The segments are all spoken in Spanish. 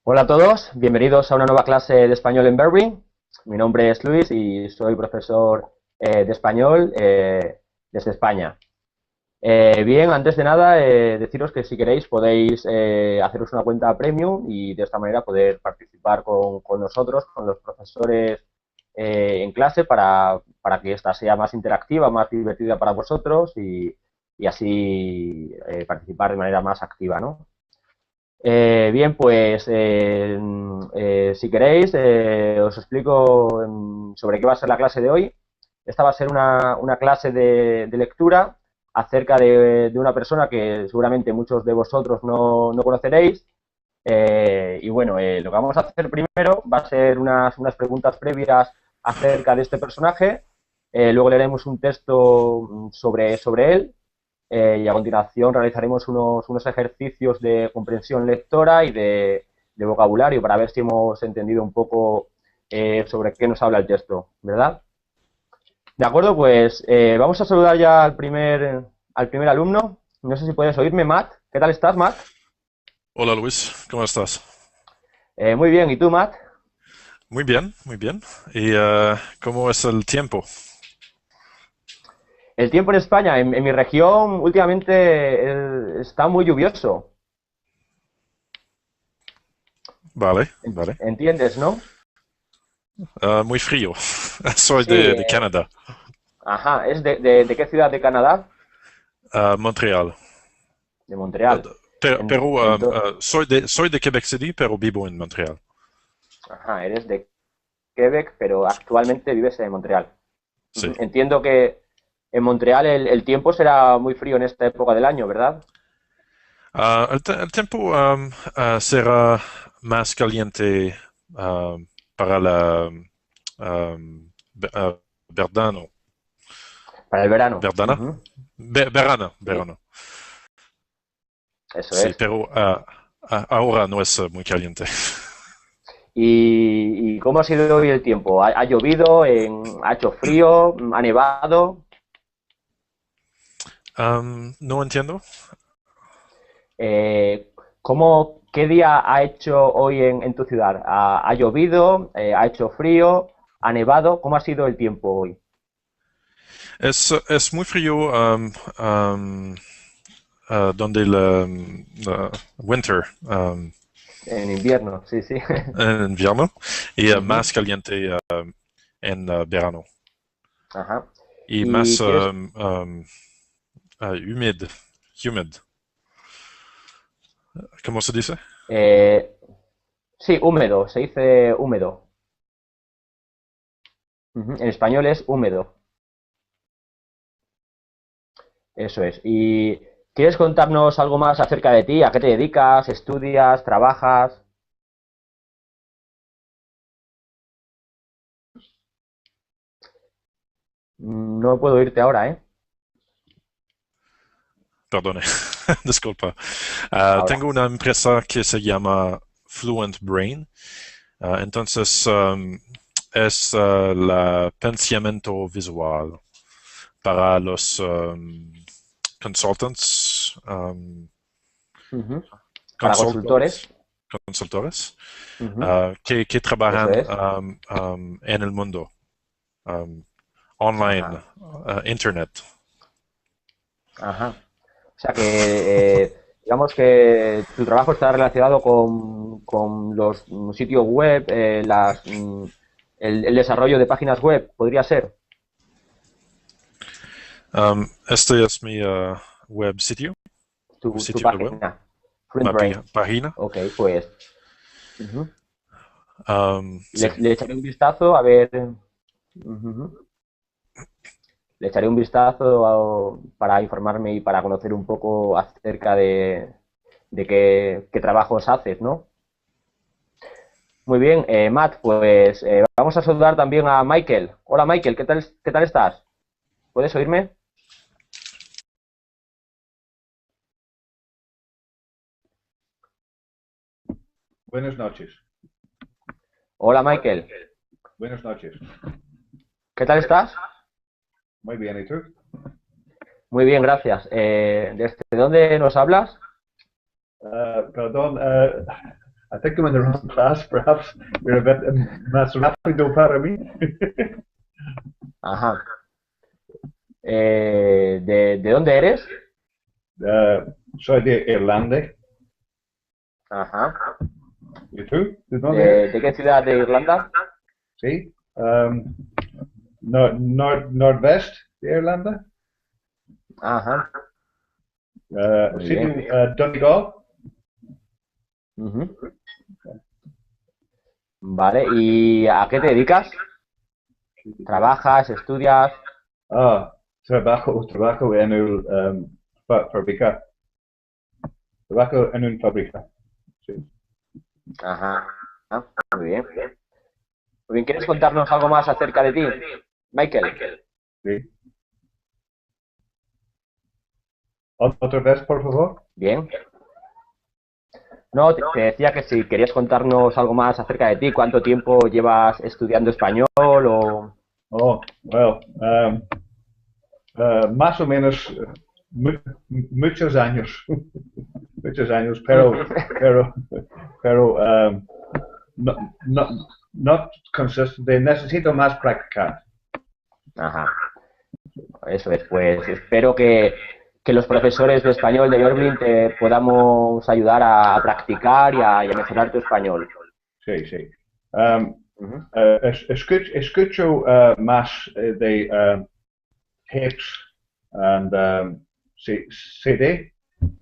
Hola a todos, bienvenidos a una nueva clase de español en Berry. Mi nombre es Luis y soy profesor de español desde España. Bien, antes de nada, deciros que si queréis podéis haceros una cuenta premium y de esta manera poder participar con nosotros, con los profesores en clase para que esta sea más interactiva, más divertida para vosotros y así participar de manera más activa, ¿no? Bien, pues si queréis, os explico sobre qué va a ser la clase de hoy. Esta va a ser una clase de lectura acerca de una persona que seguramente muchos de vosotros no conoceréis. Y bueno, lo que vamos a hacer primero va a ser unas preguntas previas acerca de este personaje. Luego leeremos un texto sobre él y a continuación realizaremos unos ejercicios de comprensión lectora y de vocabulario para ver si hemos entendido un poco sobre qué nos habla el texto, ¿verdad? De acuerdo, pues vamos a saludar ya al primer alumno. No sé si puedes oírme, Matt. ¿Qué tal estás, Matt? Hola Luis, ¿cómo estás? Muy bien, ¿y tú, Matt? Muy bien, muy bien. ¿Y cómo es el tiempo? El tiempo en España, en mi región, últimamente está muy lluvioso. Vale, vale. ¿Entiendes, no? Muy frío. Soy Sí, de Canadá, ajá. ¿Es de qué ciudad de Canadá? Montreal. De Eh, Montreal. En, Pero ento- soy de Quebec City, pero vivo en Montreal. Ajá, eres de Quebec, pero actualmente vives en Montreal. Sí. Ujú. Entiendo que en Montreal el tiempo será muy frío en esta época del año, ¿verdad? El tiempo será más caliente para la verano. Para el verano. ¿Verdana? Ujú. Sí, Verano. eso Sí, es. pero ahora no es muy caliente. ¿Y cómo ha sido hoy el tiempo? ¿Ha llovido? ¿Ha hecho frío? ¿Ha nevado? No entiendo. ¿Qué día ha hecho hoy en tu ciudad? ¿Ha llovido? ¿Ha hecho frío? ¿Ha nevado? ¿Cómo ha sido el tiempo hoy? Es muy frío donde el winter, En invierno, sí, sí. en invierno, y Ujú. más caliente en verano. Ajá. Y ¿Y más quieres? humid. ¿Cómo se dice? eh, sí, húmedo, se dice húmedo. Ujú. En español es húmedo, eso es. ¿Y quieres contarnos algo más acerca de ti? ¿A qué te dedicas? ¿Estudias? ¿Trabajas? No puedo oírte ahora, ¿eh? Perdone, disculpa. Ahora. Tengo una empresa que se llama Fluent Brain. Entonces, es el pensamiento visual para los consultants, Ujú. Para consultores. consultores, consultores Ujú. que Eso trabajan es. en el mundo, um, online, Ajá. internet. Ajá. O sea que, digamos que tu trabajo está relacionado con los sitios web, el desarrollo de páginas web, podría ser. Este es mi web sitio, Tu, tu sitio de web, página, Print Brain. página. Ok, pues ujú. Sí. Le echaré un vistazo a ver. Ujú. Le echaré un vistazo para informarme y para conocer un poco acerca de qué trabajos haces, ¿no? Muy bien, Matt, pues vamos a saludar también a Michael. Hola Michael, ¿qué tal estás? ¿Puedes oírme? Buenas noches. Hola Michael, Buenas noches. ¿qué tal estás? Muy bien, ¿y tú? Muy bien, gracias. ¿Desde dónde nos hablas? Perdón, I think I'm in the wrong class, perhaps. You're a bit más rápido para mí. Ajá. ¿De dónde eres? Soy de Irlanda. Ajá. ¿Y tú? ¿De dónde eres? ¿De qué ciudad de Irlanda? Sí. Nordvest de Irlanda. Ajá. Muy Sitio bien. Donegal. Ujú. Vale, ¿y a qué te dedicas? ¿Trabajas, estudias? Trabajo en una fábrica. Trabajo en una fábrica. Sí. Ajá. Muy bien. Muy bien, ¿quieres contarnos algo más acerca de ti, Michael? Sí. Otra vez, por favor. Bien. No, te decía que si querías contarnos algo más acerca de ti, ¿cuánto tiempo llevas estudiando español o...? Well, más o menos muchos años, muchos años, pero no, no consistente. Necesito más practicar. Ajá, eso es. Pues espero que los profesores de español de Berlín te podamos ayudar a practicar y a mejorar tu español. Sí, sí. Ujú. Escucho más de tapes and CD,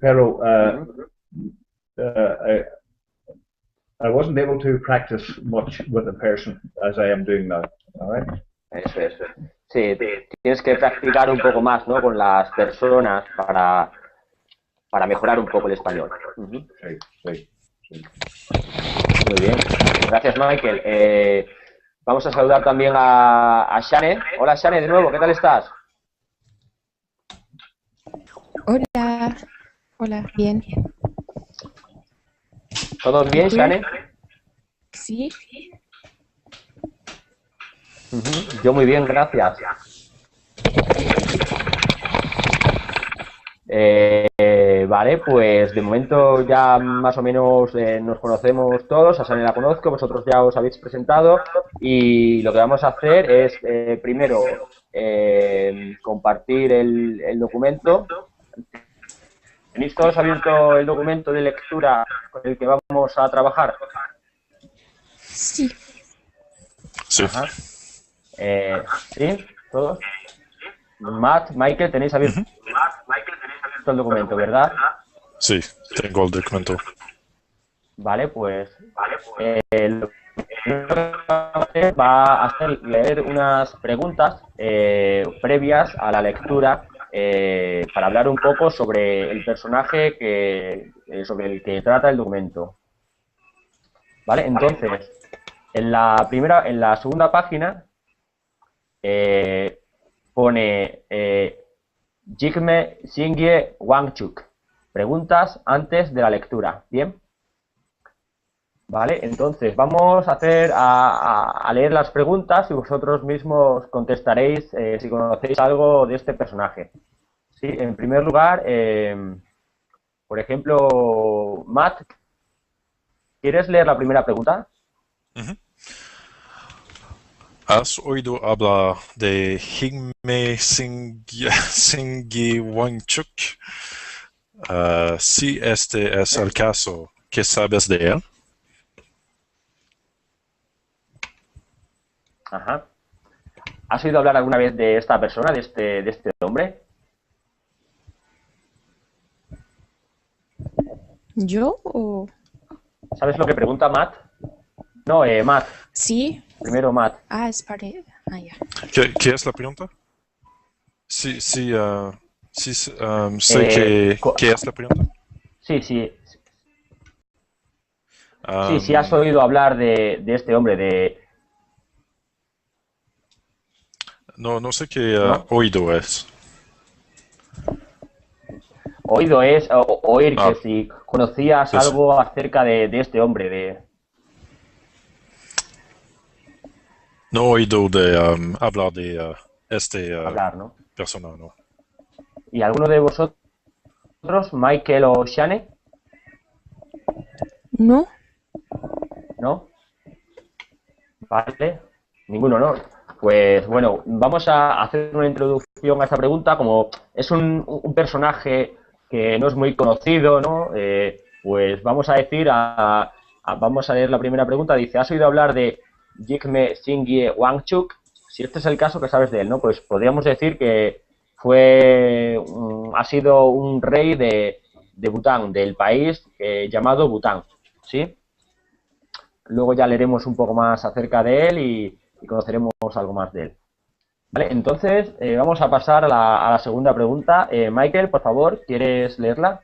pero Ujú. I wasn't able to practice much with a person as I am doing now. All right? Eso es. Sí, tienes que practicar un poco más, ¿no? Con las personas para mejorar un poco el español. Ujú. Sí, sí, sí. Muy bien. Gracias, Michael. Vamos a saludar también a Shane. Hola, Shane, de nuevo, ¿qué tal estás? Hola, hola, bien. ¿Todo bien, tú? Shane? Sí, Ujú. Yo muy bien, gracias. Vale, pues de momento ya más o menos nos conocemos todos, a Shane la conozco, vosotros ya os habéis presentado y lo que vamos a hacer es primero compartir el documento. ¿Tenéis todos abierto el documento de lectura con el que vamos a trabajar? sí, Sí. Ajá. ¿Sí? ¿Todos? Matt, Michael, tenéis abierto el documento, ¿verdad? Sí, tengo el documento. Vale, pues lo que vamos a hacer va a ser leer unas preguntas previas a la lectura para hablar un poco sobre el personaje sobre el que trata el documento. Vale, entonces, en la segunda página pone Jigme Singye Wangchuk. Preguntas antes de la lectura. ¿Bien? Vale, entonces vamos a leer las preguntas y vosotros mismos contestaréis si conocéis algo de este personaje. Sí, en primer lugar, por ejemplo, Matt, ¿quieres leer la primera pregunta? Ujú. ¿Has oído hablar de Jigme Singye Wangchuk? Si este es el caso, ¿qué sabes de él? Ajá. ¿Has oído hablar alguna vez de esta persona, de este hombre? ¿yo o...? ¿Sabes lo que pregunta Matt? No, Matt. Sí, Primero Matt. ya. ¿Qué es la pregunta? Sí, sé qué es la pregunta. Sí, sí. Sí, sí has Um, oído hablar de este hombre, no sé qué ¿no? oído es. Oído es oír, Ah, que si conocías sí, sí. algo acerca de este hombre, No he oído de hablar de este hablar, ¿no? persona, no. ¿Y alguno de vosotros, Michael o Shane? ¿No? ¿No? Vale, ninguno, ¿no? Pues bueno, vamos a hacer una introducción a esta pregunta. Como es un personaje que no es muy conocido, ¿no? Pues vamos a decir, vamos a leer la primera pregunta. Dice, ¿has oído hablar de Jigme Singye Wangchuk? Si este es el caso, ¿qué sabes de él, no? Pues podríamos decir que ha sido un rey de Bután, del país llamado Bután, ¿sí? Luego ya leeremos un poco más acerca de él y conoceremos algo más de él. Vale, entonces vamos a pasar a la segunda pregunta. Michael, por favor, ¿quieres leerla?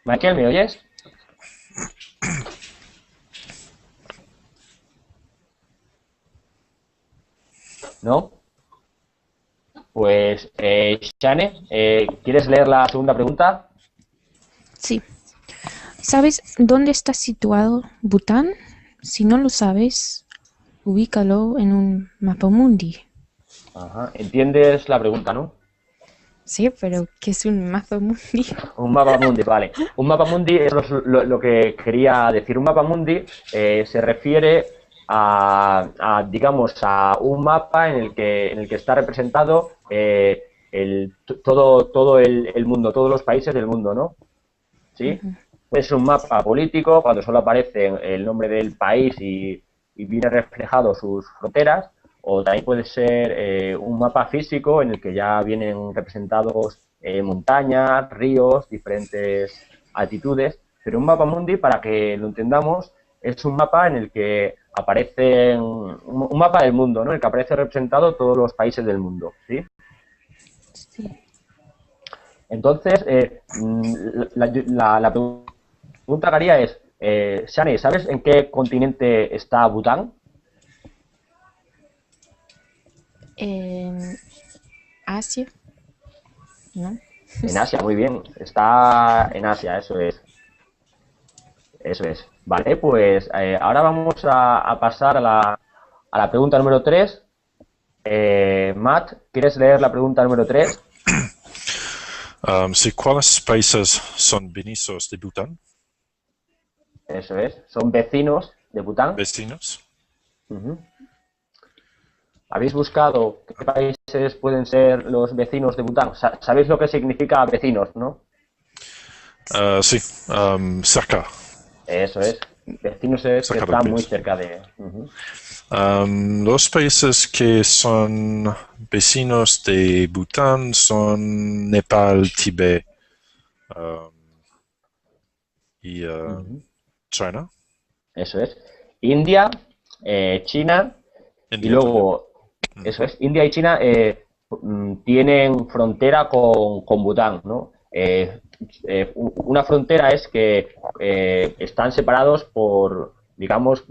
Michael, ¿me oyes? ¿No? Pues, Shane, ¿quieres leer la segunda pregunta? Sí. ¿Sabes dónde está situado Bután? Si no lo sabes, ubícalo en un mapamundi. Ajá. ¿Entiendes la pregunta, no? Sí, pero ¿qué es un mapamundi? Un mapa mundi, vale. Un mapa mundi es lo que quería decir. Un mapa mundi se refiere digamos, a un mapa en el que está representado todo el mundo, todos los países del mundo, ¿no? ¿Sí? Es un mapa político cuando solo aparece el nombre del país y viene reflejado sus fronteras, o también puede ser un mapa físico en el que ya vienen representados montañas, ríos, diferentes altitudes, pero un mapa mundi, para que lo entendamos, es un mapa en el que aparece un mapa del mundo, ¿no? En el que aparece representado todos los países del mundo, ¿sí? Sí. Entonces, la pregunta que haría es, Shani, ¿sabes en qué continente está Bután? En Asia, ¿no? En Asia, muy bien. Está en Asia, eso es. Eso es. Vale, pues ahora vamos a pasar a la pregunta número 3. Matt, ¿quieres leer la pregunta número 3? Sí, ¿cuáles países son vecinos de Bután? Eso es. Son vecinos de Bután. Vecinos. Uh-huh. ¿Habéis buscado qué países pueden ser los vecinos de Bután? ¿Sabéis lo que significa vecinos, no? Sí, cerca. Eso es. Vecinos es que Cerca del están muy país. cerca de... Uh-huh. Los países que son vecinos de Bután son Nepal, Tíbet y China. Eso es. India, China y India luego, eso es, India y China tienen frontera con Bután, ¿no? Una frontera es que están separados por, digamos,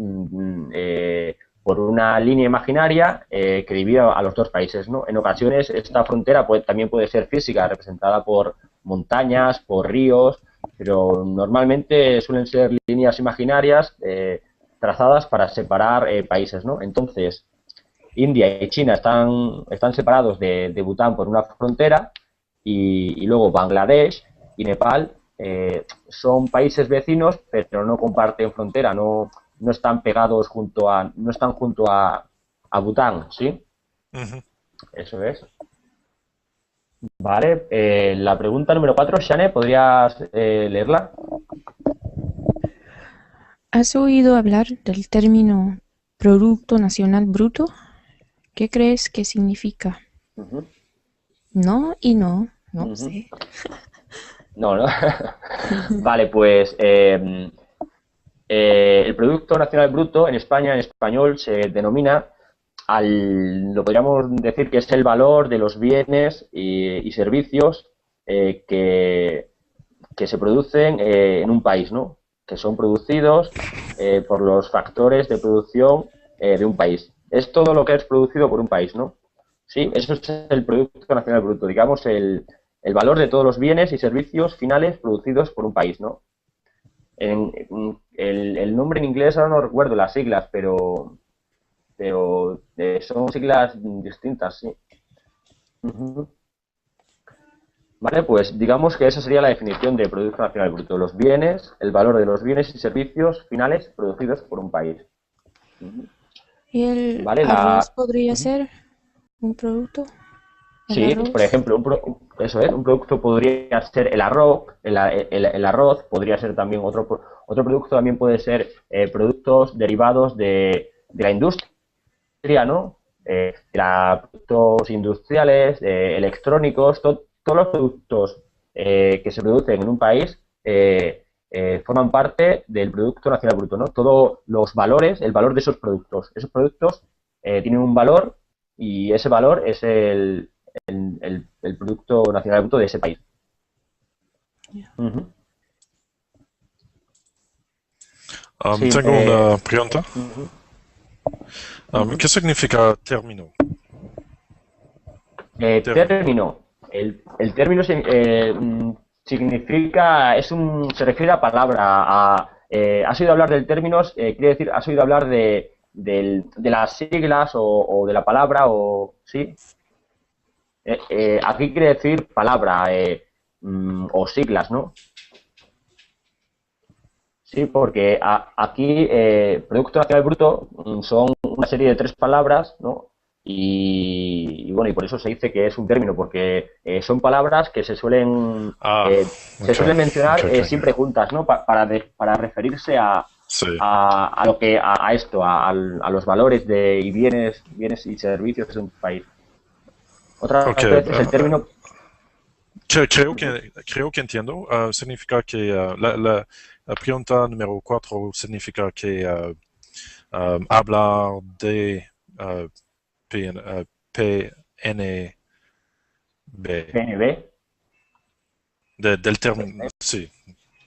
por una línea imaginaria que divide a los dos países, ¿no? En ocasiones esta frontera también puede ser física, representada por montañas, por ríos, pero normalmente suelen ser líneas imaginarias trazadas para separar países, ¿no? Entonces, India y China están separados de Bután por una frontera y luego Bangladesh y Nepal son países vecinos, pero no comparten frontera, no están pegados no están junto a Bután, ¿sí? Uh-huh. Eso es. Vale, la pregunta número 4, Shane, ¿podrías leerla? ¿Has oído hablar del término Producto Nacional Bruto? ¿Qué crees que significa? Uh-huh. No y no, no sé. No, ¿no? Vale, pues el Producto Nacional Bruto en España, en español, se denomina lo podríamos decir que es el valor de los bienes y servicios que se producen en un país, ¿no? Que son producidos por los factores de producción de un país. Es todo lo que es producido por un país, ¿no? Sí, eso es el Producto Nacional Bruto, digamos, el valor de todos los bienes y servicios finales producidos por un país, ¿no? El nombre en inglés ahora no recuerdo las siglas, pero son siglas distintas, sí. Uh-huh. ¿Vale? Pues digamos que esa sería la definición de Producto Nacional Bruto. Los bienes, el valor de los bienes y servicios finales producidos por un país. ¿Y el ¿Vale? arroz podría ser un producto? ¿El Sí, arroz? por ejemplo, eso es, un producto podría ser el arroz, el arroz podría ser también otro producto, también puede ser productos derivados de la industria, ¿no? Productos industriales, electrónicos, todos los productos que se producen en un país forman parte del Producto Nacional Bruto, ¿no? Todos los valores, el valor de esos productos. Esos productos tienen un valor y ese valor es el Producto Nacional Bruto de ese país. Ujú. Sí, Tengo una pregunta. ujú. ¿Qué significa término? Término. Término. El término significa, se refiere a palabra, ¿has oído hablar del término? Quiere decir, ¿has oído hablar de las siglas o de la palabra? ¿Sí? Aquí quiere decir palabra o siglas, ¿no? Sí, porque aquí Producto Nacional Bruto son una serie de 3 palabras, ¿no? Bueno, y por eso se dice que es un término, porque son palabras que Ah, se ok, suelen mencionar ok, ok. siempre juntas, ¿no? Para referirse Sí, a lo que a esto, a los valores y bienes y servicios de un país. ok. Otras veces el término. Creo que entiendo. Significa que la pregunta número 4 significa que hablar de PNB, PNB, del término, sí,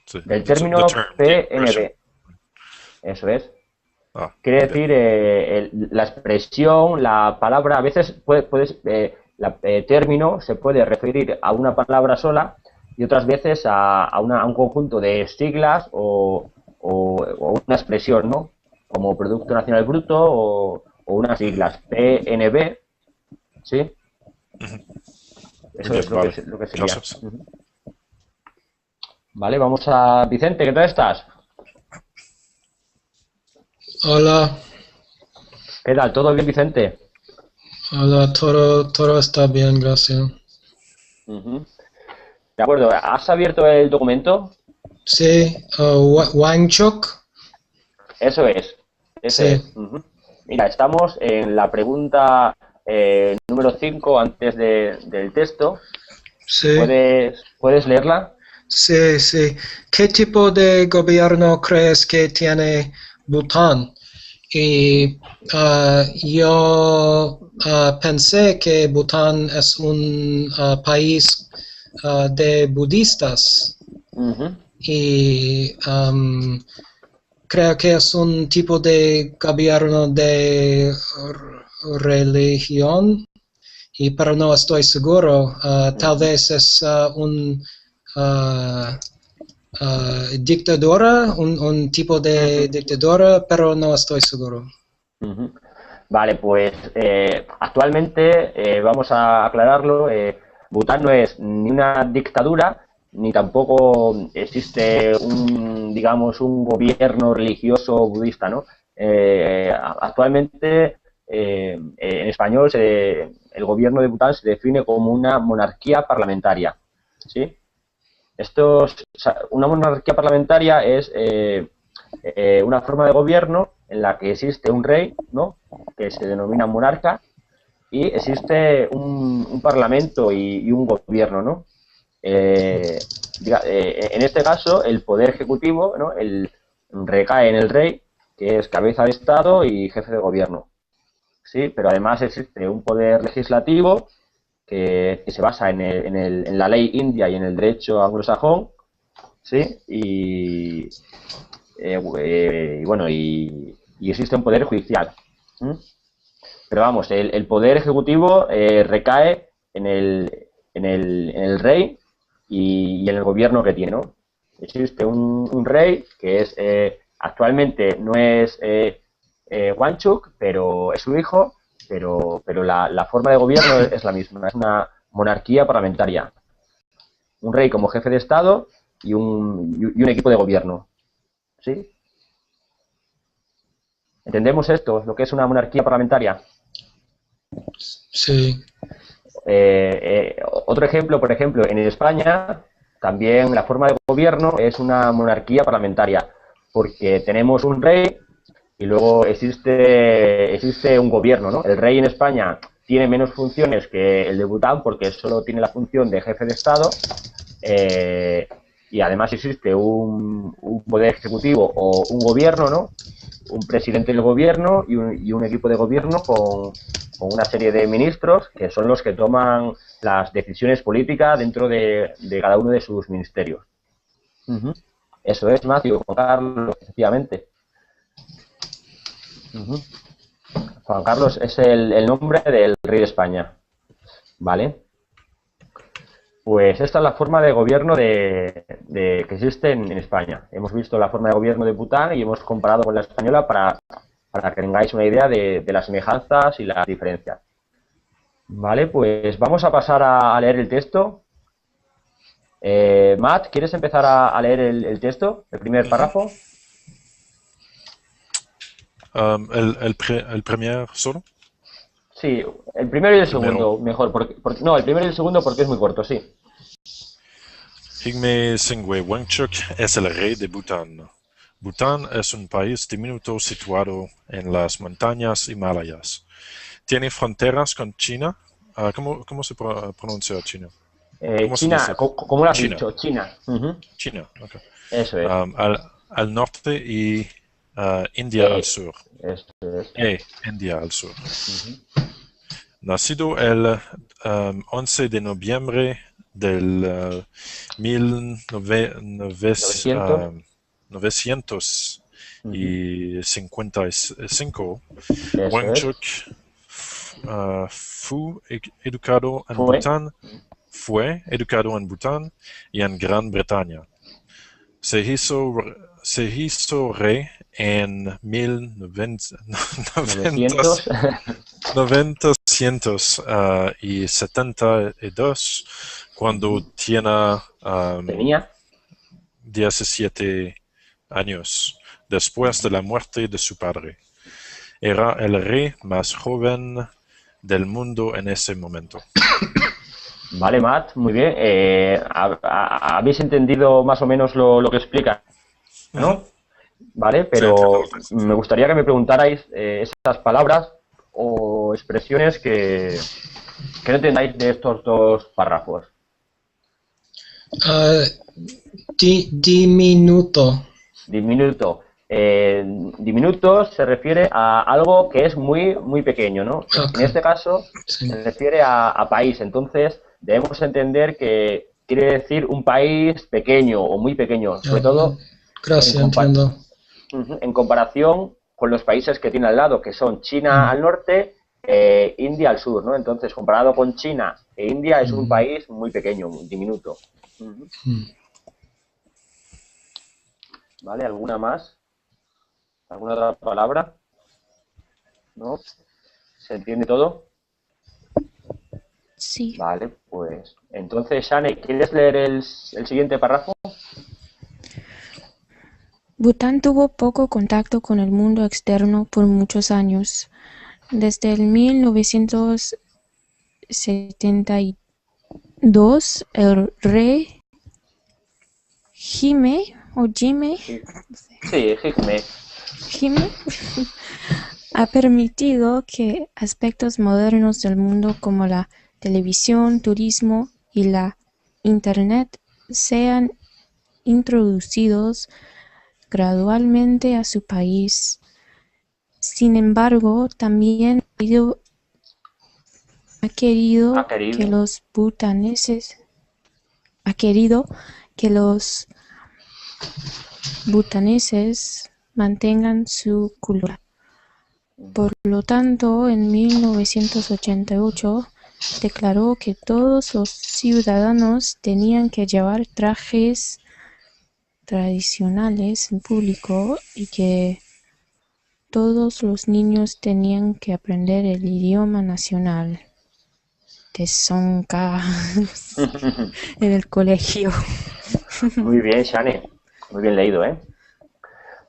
sí, del the término term, the expression. PNB, eso es. Muy Quiere bien. decir la expresión, la palabra, a veces término se puede referir a una palabra sola y otras veces a un conjunto de siglas o una expresión, ¿no? Como Producto Nacional Bruto o unas siglas PNB, ¿sí? Muy Eso bien, es vale. lo que sería. Gracias. Vale, vamos a Vicente, ¿qué tal estás? Hola, ¿Qué tal? ¿Todo bien, Vicente? hola, todo está bien, gracias. Ujú. De acuerdo, ¿has abierto el documento? Sí, Wangchuk, Eso es, ese sí, es. Ujú. Mira, estamos en la pregunta número 5 antes del texto. sí, ¿Puedes leerla? sí, sí. ¿Qué tipo de gobierno crees que tiene Bután? Y yo pensé que Bután es un país de budistas Ujú, y creo que es un tipo de gobierno de religión, pero no estoy seguro. Tal ujú, vez es dictadura, un tipo de ujú, dictadura, pero no estoy seguro. ujú. Vale, pues actualmente, vamos a aclararlo, Bután no es ni una dictadura, ni tampoco existe digamos, un gobierno religioso budista, ¿no? Actualmente, en español, el gobierno de Bután se define como una monarquía parlamentaria, ¿sí? Una monarquía parlamentaria es una forma de gobierno en la que existe un rey, ¿no? Que se denomina monarca, y existe un parlamento y un gobierno, ¿no? En este caso, el poder ejecutivo, ¿no? Recae en el rey, que es cabeza de Estado y jefe de gobierno. Sí, pero además existe un poder legislativo que se basa en la ley india y en el derecho anglosajón, ¿sí? Y bueno, y existe un poder judicial. ¿Mm? Pero vamos, el poder ejecutivo recae en el rey y en el gobierno que tiene, ¿no? Existe un rey que actualmente no es Wanchuk, pero es su hijo, pero la forma de gobierno es la misma, es una monarquía parlamentaria. un rey como jefe de Estado y un equipo de gobierno. ¿Sí? ¿Entendemos esto? Lo que es una monarquía parlamentaria. Sí. Otro ejemplo, por ejemplo, en España también la forma de gobierno es una monarquía parlamentaria, porque tenemos un rey y luego existe un gobierno, ¿no? El rey en España tiene menos funciones que el de Bután porque solo tiene la función de jefe de Estado, y además existe un poder ejecutivo o un gobierno, ¿no? Un presidente del gobierno y un equipo de gobierno con una serie de ministros que son los que toman las decisiones políticas dentro de cada uno de sus ministerios. Eso es, Matthew, Juan Carlos, efectivamente. Juan Carlos es el nombre del rey de España. ¿Vale? Pues esta es la forma de gobierno que existe en España. Hemos visto la forma de gobierno de Bután y hemos comparado con la española para que tengáis una idea de las semejanzas y las diferencias. Vale, pues vamos a pasar a leer el texto. Matt, ¿quieres empezar a leer el texto, el primer párrafo? El primer solo. Sí, el primero y el segundo, mejor. No, el primero y el segundo porque es muy corto, sí. Jigme Singwe Wangchuk es el rey de Bután. Bután es un país diminuto situado en las montañas Himalayas. Tiene fronteras con China. ¿Cómo se pronuncia China? China, ¿cómo lo has dicho? China. China, ok. Eso es. Al norte y India al sur. Eso es. India al sur. Nacido el 11 de noviembre del 1955, Wangchuk fue educado en Bután y en Gran Bretaña. Se hizo rey en 1972 cuando tenía 17 años, después de la muerte de su padre. Era el rey más joven del mundo en ese momento. Vale, Matt, muy bien. ¿Habéis entendido más o menos lo que explica? ¿No? Vale, pero me gustaría que me preguntarais esas palabras o expresiones que no entendáis de estos dos párrafos. Diminuto. Diminuto. Diminuto se refiere a algo que es muy, muy pequeño, ¿no? Okay. En este caso se refiere a país, entonces debemos entender que quiere decir un país pequeño o muy pequeño, sobre todo en comparación con los países que tiene al lado, que son China al norte, India al sur, ¿no? Entonces, comparado con China e India, es un país muy pequeño, muy diminuto. ¿Vale? ¿Alguna más? ¿Alguna otra palabra? ¿No? ¿Se entiende todo? Sí. Vale, pues entonces, Shane, ¿quieres leer el siguiente párrafo? Bután tuvo poco contacto con el mundo externo por muchos años. Desde el 1972, el rey Jime ha permitido que aspectos modernos del mundo como la televisión, turismo y la internet sean introducidos gradualmente a su país. Sin embargo, también ha querido que los butaneses mantengan su cultura. Por lo tanto, en 1988 declaró que todos los ciudadanos tenían que llevar trajes tradicionales en público y que todos los niños tenían que aprender el idioma nacional. tesonka en el colegio. Muy bien, Shane. Muy bien leído, ¿eh?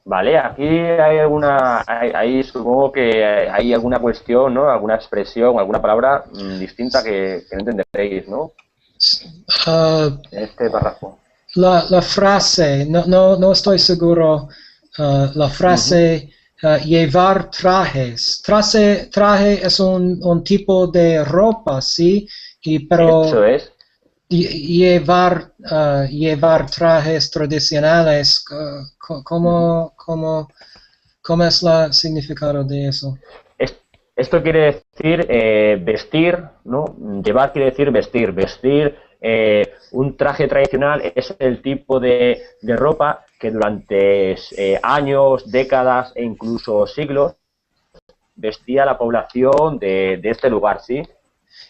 Vale, aquí hay ahí supongo que hay alguna cuestión, ¿no? Alguna expresión, alguna palabra distinta que no entenderéis, ¿no? Ah, En este párrafo. la frase, no estoy seguro, la frase llevar trajes. Traje es un tipo de ropa, ¿sí? Pero Eso es. llevar trajes tradicionales, ¿cómo es el significado de eso? Esto quiere decir vestir, ¿no? Llevar quiere decir vestir. Vestir un traje tradicional es el tipo de ropa que durante años, décadas e incluso siglos vestía la población de este lugar, ¿sí?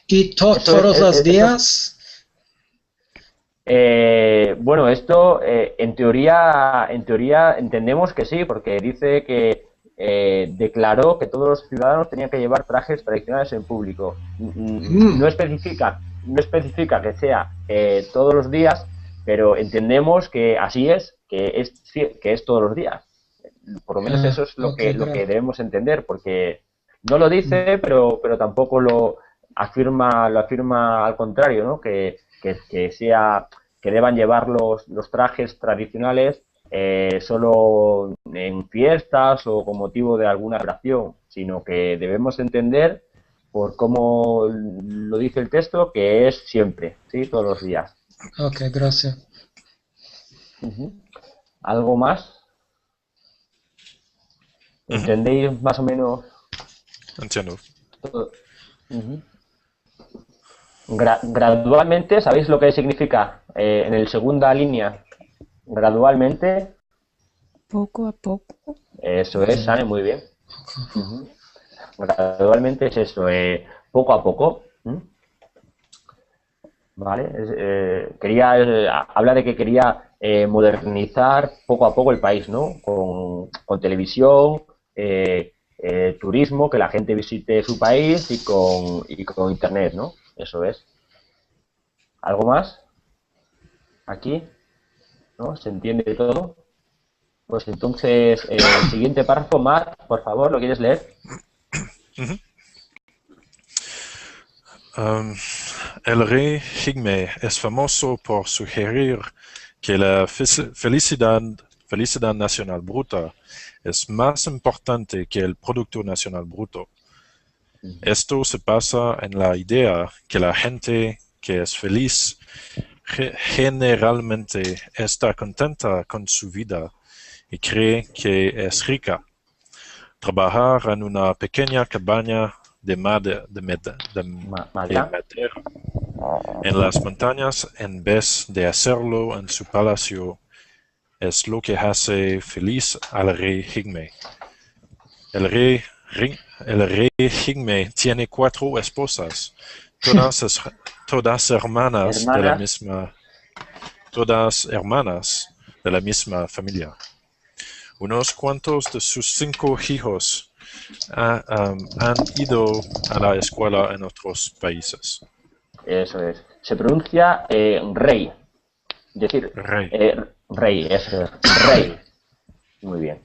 ¿Y todos los días? Bueno, esto en teoría entendemos que sí, porque dice que declaró que todos los ciudadanos tenían que llevar trajes tradicionales en público. No especifica que sea todos los días, pero entendemos que así es, que es todos los días. Por lo menos eso es lo que debemos entender, porque no lo dice, pero tampoco lo afirma al contrario, ¿no? Que sea que deban llevar los trajes tradicionales solo en fiestas o con motivo de alguna celebración, sino que debemos entender, por cómo lo dice el texto, que es siempre, ¿sí? Todos los días. Ok, gracias. ¿Algo más? ¿Entendéis más o menos? Entiendo. Todo? Gradualmente, ¿sabéis lo que significa en el segunda línea? Gradualmente. Poco a poco. Eso es, Sane, muy bien. Gradualmente es eso, poco a poco. Vale, habla de que quería modernizar poco a poco el país, ¿no? Con televisión, turismo, que la gente visite su país y con internet, ¿no? Eso es. ¿Algo más? ¿Aquí? ¿No? ¿Se entiende todo? Pues entonces, el siguiente párrafo, Matt, por favor, ¿lo quieres leer? El rey Higme es famoso por sugerir que la felicidad nacional bruta es más importante que el Producto Nacional Bruto. Esto se basa en la idea que la gente que es feliz generalmente está contenta con su vida y cree que es rica. Trabajar en una pequeña cabaña de madera en las montañas en vez de hacerlo en su palacio es lo que hace feliz al rey Higme. El rey Higme tiene 4 esposas, todas hermanas de la misma familia. Unos cuantos de sus 5 hijos han ido a la escuela en otros países. Eso es. Se pronuncia rey. Es decir, Rey. Rey, eso es. Rey. Muy bien.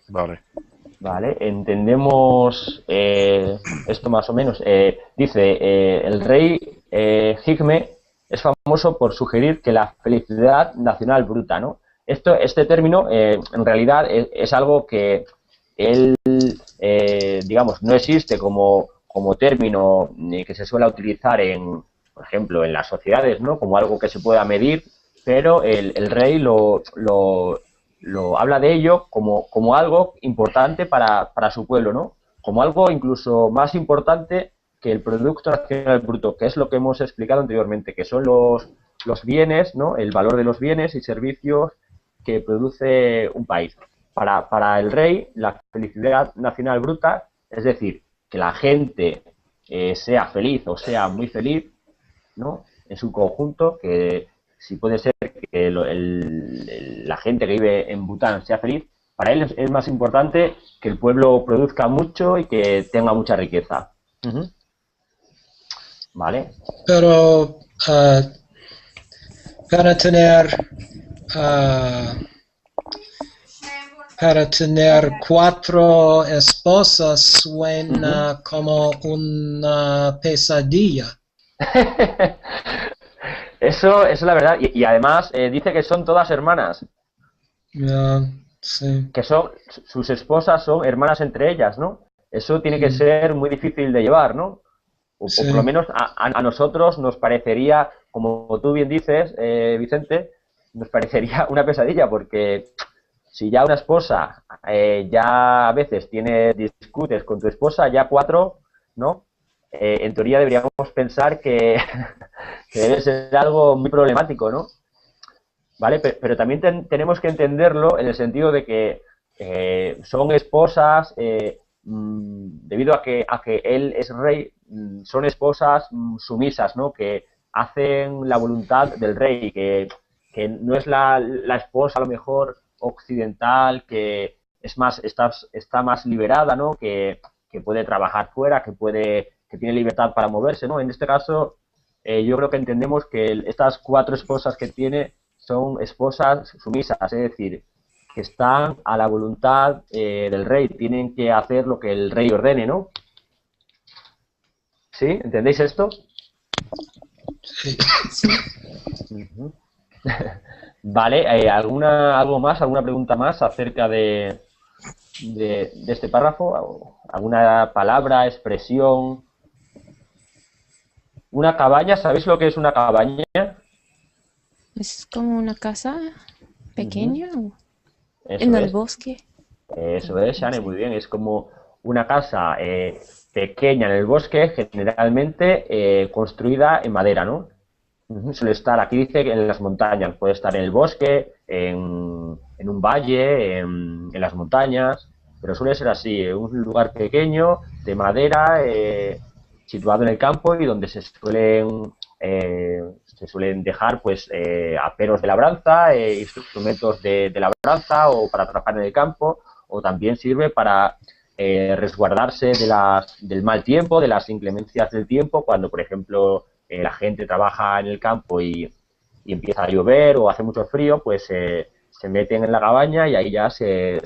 Vale, entendemos esto más o menos. Dice, el rey Higme es famoso por sugerir que la felicidad nacional bruta, ¿no? Este término, en realidad, es algo que él, digamos, no existe como término que se suele utilizar por ejemplo, en las sociedades, ¿no? Como algo que se pueda medir, pero el rey lo habla de ello como algo importante para su pueblo, ¿no? Como algo incluso más importante que el Producto Nacional Bruto, que es lo que hemos explicado anteriormente, que son los bienes, ¿no? El valor de los bienes y servicios que produce un país. Para el rey, la felicidad nacional bruta, es decir, que la gente sea feliz o sea muy feliz, ¿no? En su conjunto, que si puede ser que la gente que vive en Bután sea feliz, para él es más importante que el pueblo produzca mucho y que tenga mucha riqueza. ¿vale? Pero para tener ah, para tener 4 esposas suena como una pesadilla. Eso es la verdad. Y además dice que son todas hermanas, Ya, sí, que son sus esposas son hermanas entre ellas, ¿no? Eso tiene que sí, ser muy difícil de llevar, ¿no? O por lo sí, menos a nosotros nos parecería, como tú bien dices, Vicente, nos parecería una pesadilla, porque si ya una esposa ya a veces discutes con tu esposa, ya 4, ¿no? En teoría deberíamos pensar que, que debe ser algo muy problemático, ¿no? ¿Vale? Pero también tenemos que entenderlo en el sentido de que son esposas, debido a que él es rey, son esposas sumisas, ¿no? Que hacen la voluntad del rey, que no es la esposa a lo mejor occidental, que es más, está más liberada, ¿no? Que puede trabajar fuera, que tiene libertad para moverse, ¿no? En este caso, yo creo que entendemos que estas 4 esposas que tiene son esposas sumisas, es decir, que están a la voluntad del rey, tienen que hacer lo que el rey ordene, ¿no? ¿Sí? ¿Entendéis esto? sí. Sí. Uh-huh. Vale, algo más, alguna pregunta más acerca de este párrafo? ¿Alguna palabra, expresión? Una cabaña, ¿sabéis lo que es una cabaña? Es como una casa Uh-huh. pequeña Eso en el es. bosque. Eso es, No Shane, sé. muy bien. Es como una casa pequeña en el bosque, generalmente construida en madera, ¿no? Ujú. Suele estar, aquí dice que en las montañas, puede estar en el bosque, en un valle, en las montañas, pero suele ser así, un lugar pequeño de madera, situado en el campo y donde se suelen dejar pues aperos de labranza, instrumentos de labranza o para trabajar en el campo, o también sirve para resguardarse del mal tiempo, de las inclemencias del tiempo, cuando por ejemplo la gente trabaja en el campo y empieza a llover o hace mucho frío, pues se meten en la cabaña y ahí ya se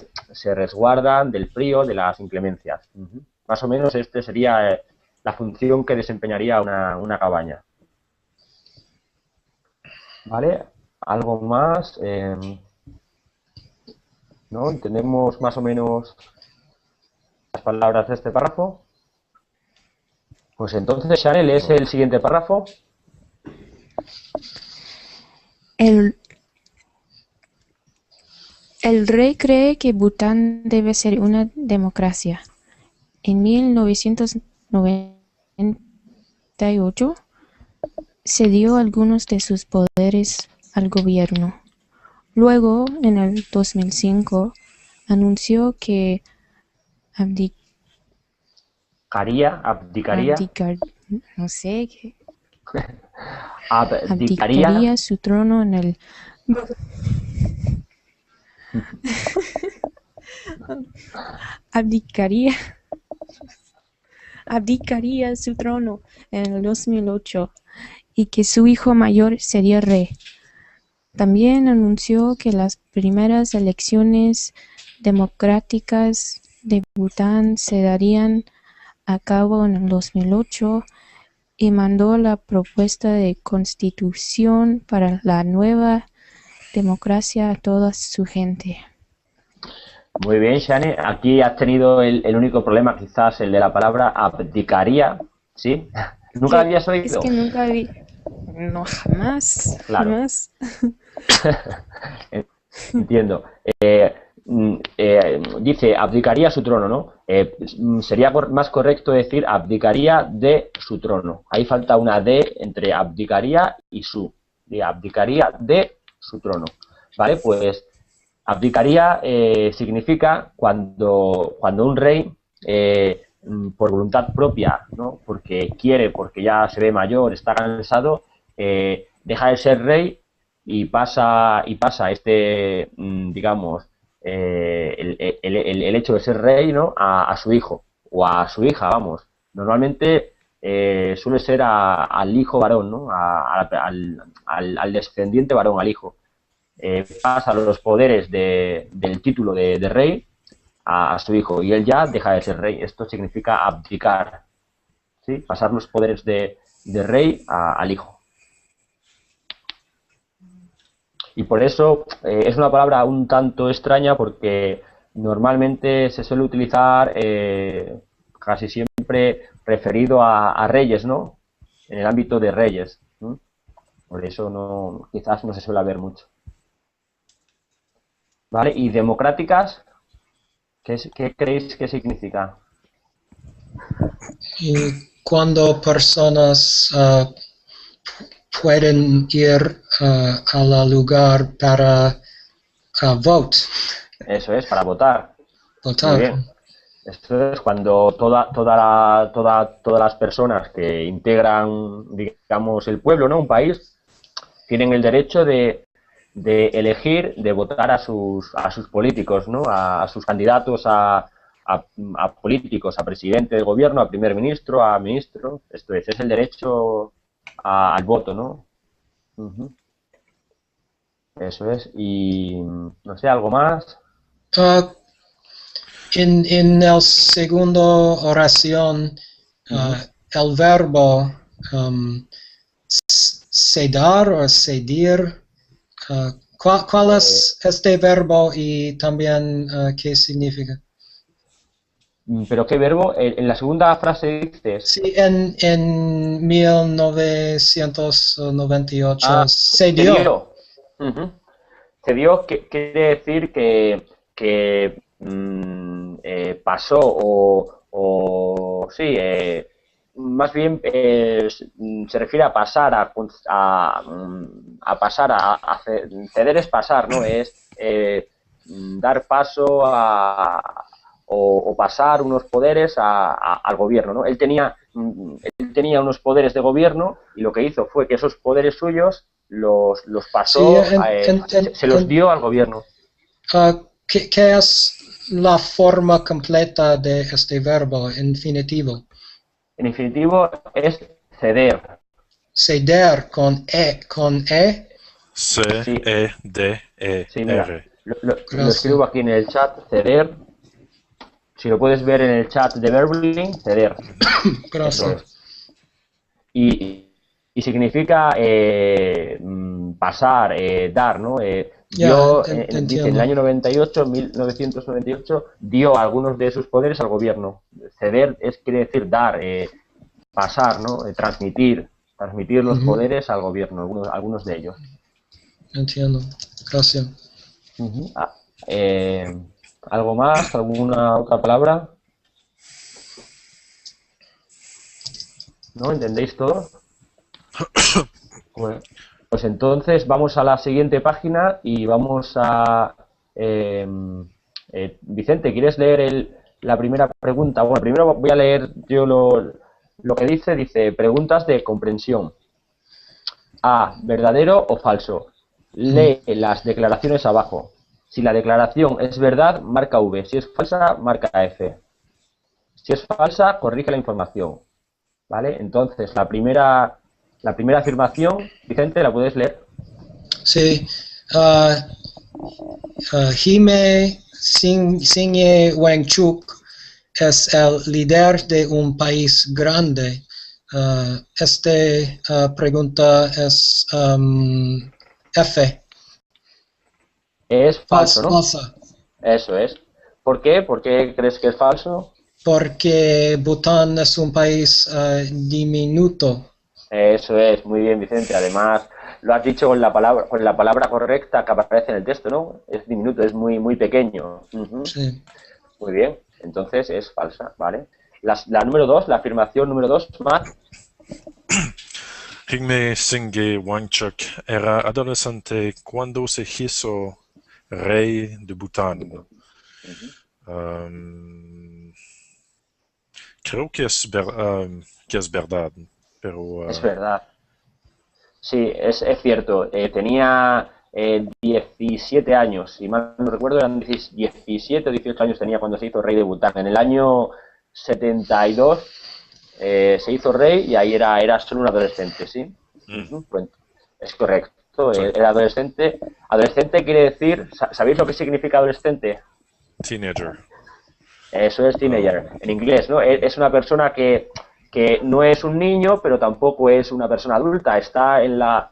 resguardan del frío, de las inclemencias. Uh-huh. Más o menos este sería la función que desempeñaría una cabaña. ¿Vale? ¿Algo más? ¿No? ¿Entendemos más o menos las palabras de este párrafo? Pues entonces, Chanel, es el siguiente párrafo. El, el rey cree que Bután debe ser una democracia. En 1998 cedió algunos de sus poderes al gobierno. Luego, en el 2005, anunció que Abdicaría no sé, abdicaría abdicaría su trono en el abdicaría abdicaría su trono en el 2008 y que su hijo mayor sería rey. También anunció que las primeras elecciones democráticas de Bután se darían a cabo en el 2008 y mandó la propuesta de constitución para la nueva democracia a toda su gente. Muy bien, Shane. Aquí has tenido el único problema, quizás el de la palabra abdicaría, ¿sí? ¿Nunca la habías Es oído? que nunca vi. No, jamás, Claro, jamás. entiendo. Dice abdicaría su trono, ¿no? Sería más correcto decir abdicaría de su trono. Ahí falta una D entre abdicaría y su. Abdicaría de su trono. ¿Vale? Pues abdicaría significa cuando un rey, por voluntad propia, ¿no? Porque quiere, porque ya se ve mayor, está cansado, deja de ser rey y pasa digamos, el hecho de ser rey, ¿no? A su hijo o a su hija, vamos. Normalmente suele ser al hijo varón, ¿no? Al descendiente varón, al hijo. Pasa los poderes del título de rey a su hijo y él ya deja de ser rey. Esto significa abdicar, ¿sí? Pasar los poderes de rey al hijo. Y por eso es una palabra un tanto extraña porque normalmente se suele utilizar casi siempre referido a reyes, ¿no? En el ámbito de reyes, ¿no? Por eso no, quizás no se suele ver mucho. ¿Vale? Y democráticas, ¿qué creéis que significa? Y cuando personas pueden ir al lugar para vote, Eso es, para votar. votar. Muy bien. Esto es cuando todas las personas que integran, digamos, el pueblo, ¿no? Un país, tienen el derecho de elegir, de votar a sus políticos, ¿no? A sus candidatos a políticos, a presidente del gobierno, a primer ministro, a ministro. Esto es el derecho al voto, ¿no? Ujú. Eso es. Y no sé, ¿algo más? En el segundo oración, el verbo ceder o cedir, ¿cuál es este verbo y también qué significa? ¿Pero qué verbo? En la segunda frase dices... Sí, en 1998 cedió. Cedió. Cedió quiere decir que pasó o sí, más bien se refiere a pasar, a pasar, ceder es pasar, ¿no? Es dar paso o pasar unos poderes al gobierno, ¿no? Él tenía unos poderes de gobierno y lo que hizo fue que esos poderes suyos los pasó, Sí, se los dio al gobierno. ¿Qué es la forma completa de este verbo, infinitivo? En infinitivo es ceder. Ceder con E. C-E-D-E-R. Sí, mira, lo escribo aquí en el chat, ceder. Si lo puedes ver en el chat de Verbling, ceder. Gracias. Y significa pasar, dar, ¿no? Dio, dice, en el año 1998, dio algunos de sus poderes al gobierno. Ceder quiere decir dar, pasar, ¿no? Transmitir los poderes al gobierno, algunos de ellos. Entiendo. Gracias. ¿Algo más? ¿Alguna otra palabra? ¿No? ¿Entendéis todo? Pues entonces vamos a la siguiente página y vamos a... Vicente, ¿quieres leer la primera pregunta? Bueno, primero voy a leer yo lo que dice preguntas de comprensión. A, ¿verdadero o falso? Lee las declaraciones abajo. Si la declaración es verdad, marca V. Si es falsa, marca F. Si es falsa, corrige la información. ¿Vale? Entonces, la primera afirmación, Vicente, ¿la puedes leer? Sí. Jime Sinye Wangchuk es el líder de un país grande. Esta pregunta es F. Es falso, ¿no? Falsa. Eso es. ¿Por qué? ¿Por qué crees que es falso? Porque Bután es un país diminuto. Eso es, muy bien, Vicente. Además, lo has dicho con la palabra correcta que aparece en el texto, ¿no? Es diminuto, es muy pequeño. Sí. Muy bien, entonces es falsa, ¿vale? La número 2, la afirmación número 2, Matt. Jigme Singye Wangchuk era adolescente cuando se hizo rey de Bután. Creo que es verdad, pero... Es verdad. Sí, es cierto. Tenía 17 años, si mal no recuerdo, eran 17 o 18 años tenía cuando se hizo rey de Bután. En el año 72 se hizo rey y ahí era solo un adolescente, ¿sí? Mm. Pues, es correcto, Sí. era adolescente. Adolescente quiere decir, ¿sabéis lo que significa adolescente? Teenager. Eso es teenager, en inglés, ¿no? Es una persona que no es un niño, pero tampoco es una persona adulta. Está en la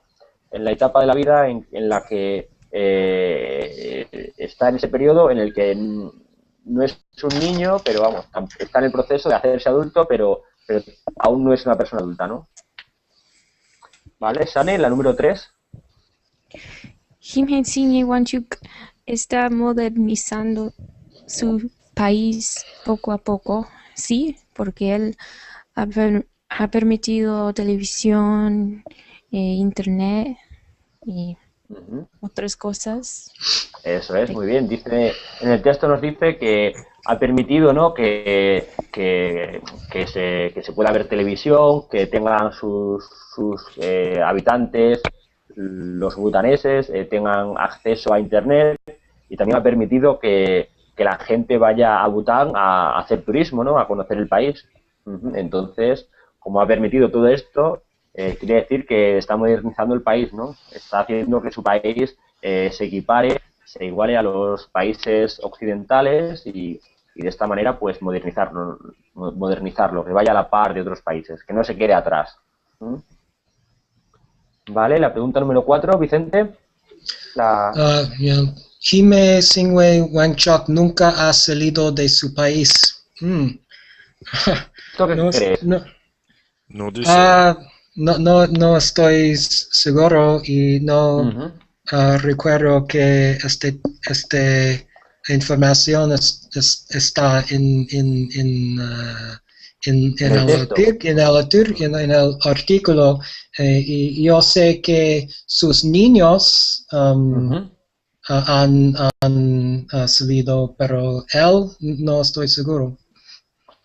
etapa de la vida en la que está en ese periodo en el que no es un niño, pero vamos, está en el proceso de hacerse adulto, pero aún no es una persona adulta, ¿no? ¿Vale? Sane, la número 3. Jimhetsini Wanchuk está modernizando su país poco a poco, sí, porque él ha permitido televisión, internet y otras cosas. Eso es, muy bien. Dice, en el texto nos dice que ha permitido, ¿no?, que se pueda ver televisión, que tengan sus habitantes, los butaneses, tengan acceso a Internet, y también ha permitido que la gente vaya a Bután a hacer turismo, ¿no?, a conocer el país. Entonces, como ha permitido todo esto, quiere decir que está modernizando el país, ¿no? Está haciendo que su país se equipare, se iguale a los países occidentales y de esta manera pues modernizarlo, que vaya a la par de otros países, que no se quede atrás. Vale, la pregunta número 4, Vicente. Jime Singwei Wangchuk nunca ha salido de su país. ¿Esto qué crees? No dice. No estoy seguro y no recuerdo que esta información está en el artículo, y yo sé que sus niños han salido, pero él no estoy seguro.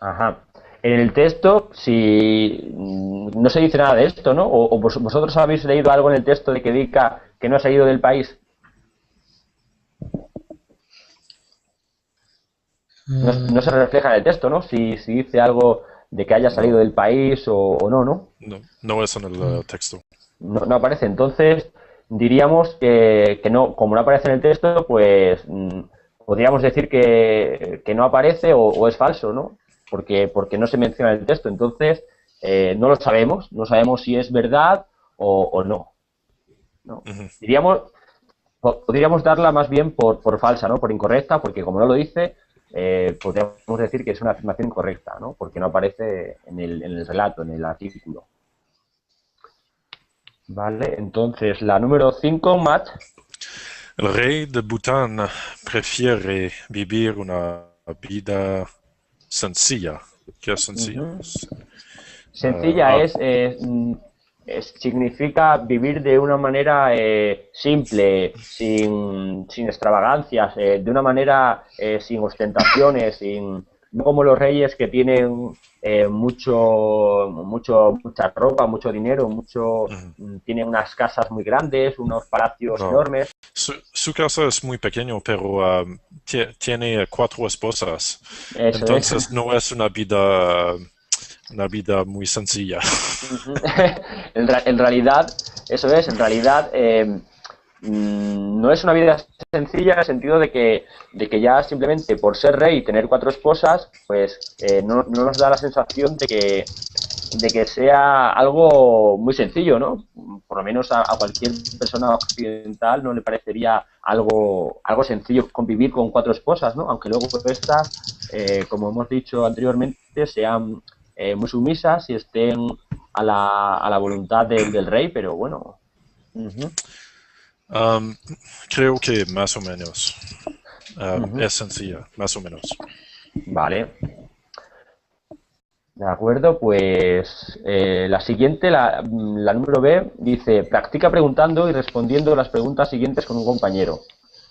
Ajá. En el texto, si no se dice nada de esto, ¿no? ¿O vosotros habéis leído algo en el texto de que diga que no ha salido del país? No se refleja en el texto, ¿no? Si dice algo de que haya salido del país o no, ¿no? No es en el texto. No aparece. Entonces, diríamos que no, como no aparece en el texto, pues podríamos decir que no aparece o es falso, ¿no? Porque no se menciona en el texto. Entonces, no lo sabemos, no sabemos si es verdad o no. ¿No? Podríamos darla más bien por falsa, ¿no? Por incorrecta, porque como no lo dice, podríamos decir que es una afirmación incorrecta, ¿no? Porque no aparece en el relato, en el artículo. Vale, entonces la número 5, Matt. El rey de Bután prefiere vivir una vida sencilla. ¿Qué es sencilla? Sencilla significa vivir de una manera simple, sin extravagancias, de una manera sin ostentaciones, no como los reyes que tienen mucha ropa, mucho dinero, tienen unas casas muy grandes, unos palacios enormes. Su casa es muy pequeño, pero tiene 4 esposas. Entonces no es una vida muy sencilla. En realidad, eso es, en realidad no es una vida sencilla en el sentido de que ya simplemente por ser rey y tener 4 esposas, pues no nos da la sensación de que sea algo muy sencillo, ¿no? Por lo menos a cualquier persona occidental no le parecería algo sencillo convivir con 4 esposas, ¿no? Aunque luego estas, como hemos dicho anteriormente, sean muy sumisas y estén a la voluntad del rey, pero bueno. Creo que más o menos. Es sencilla, más o menos. Vale. De acuerdo, pues la siguiente, la número B, dice: practica preguntando y respondiendo las preguntas siguientes con un compañero.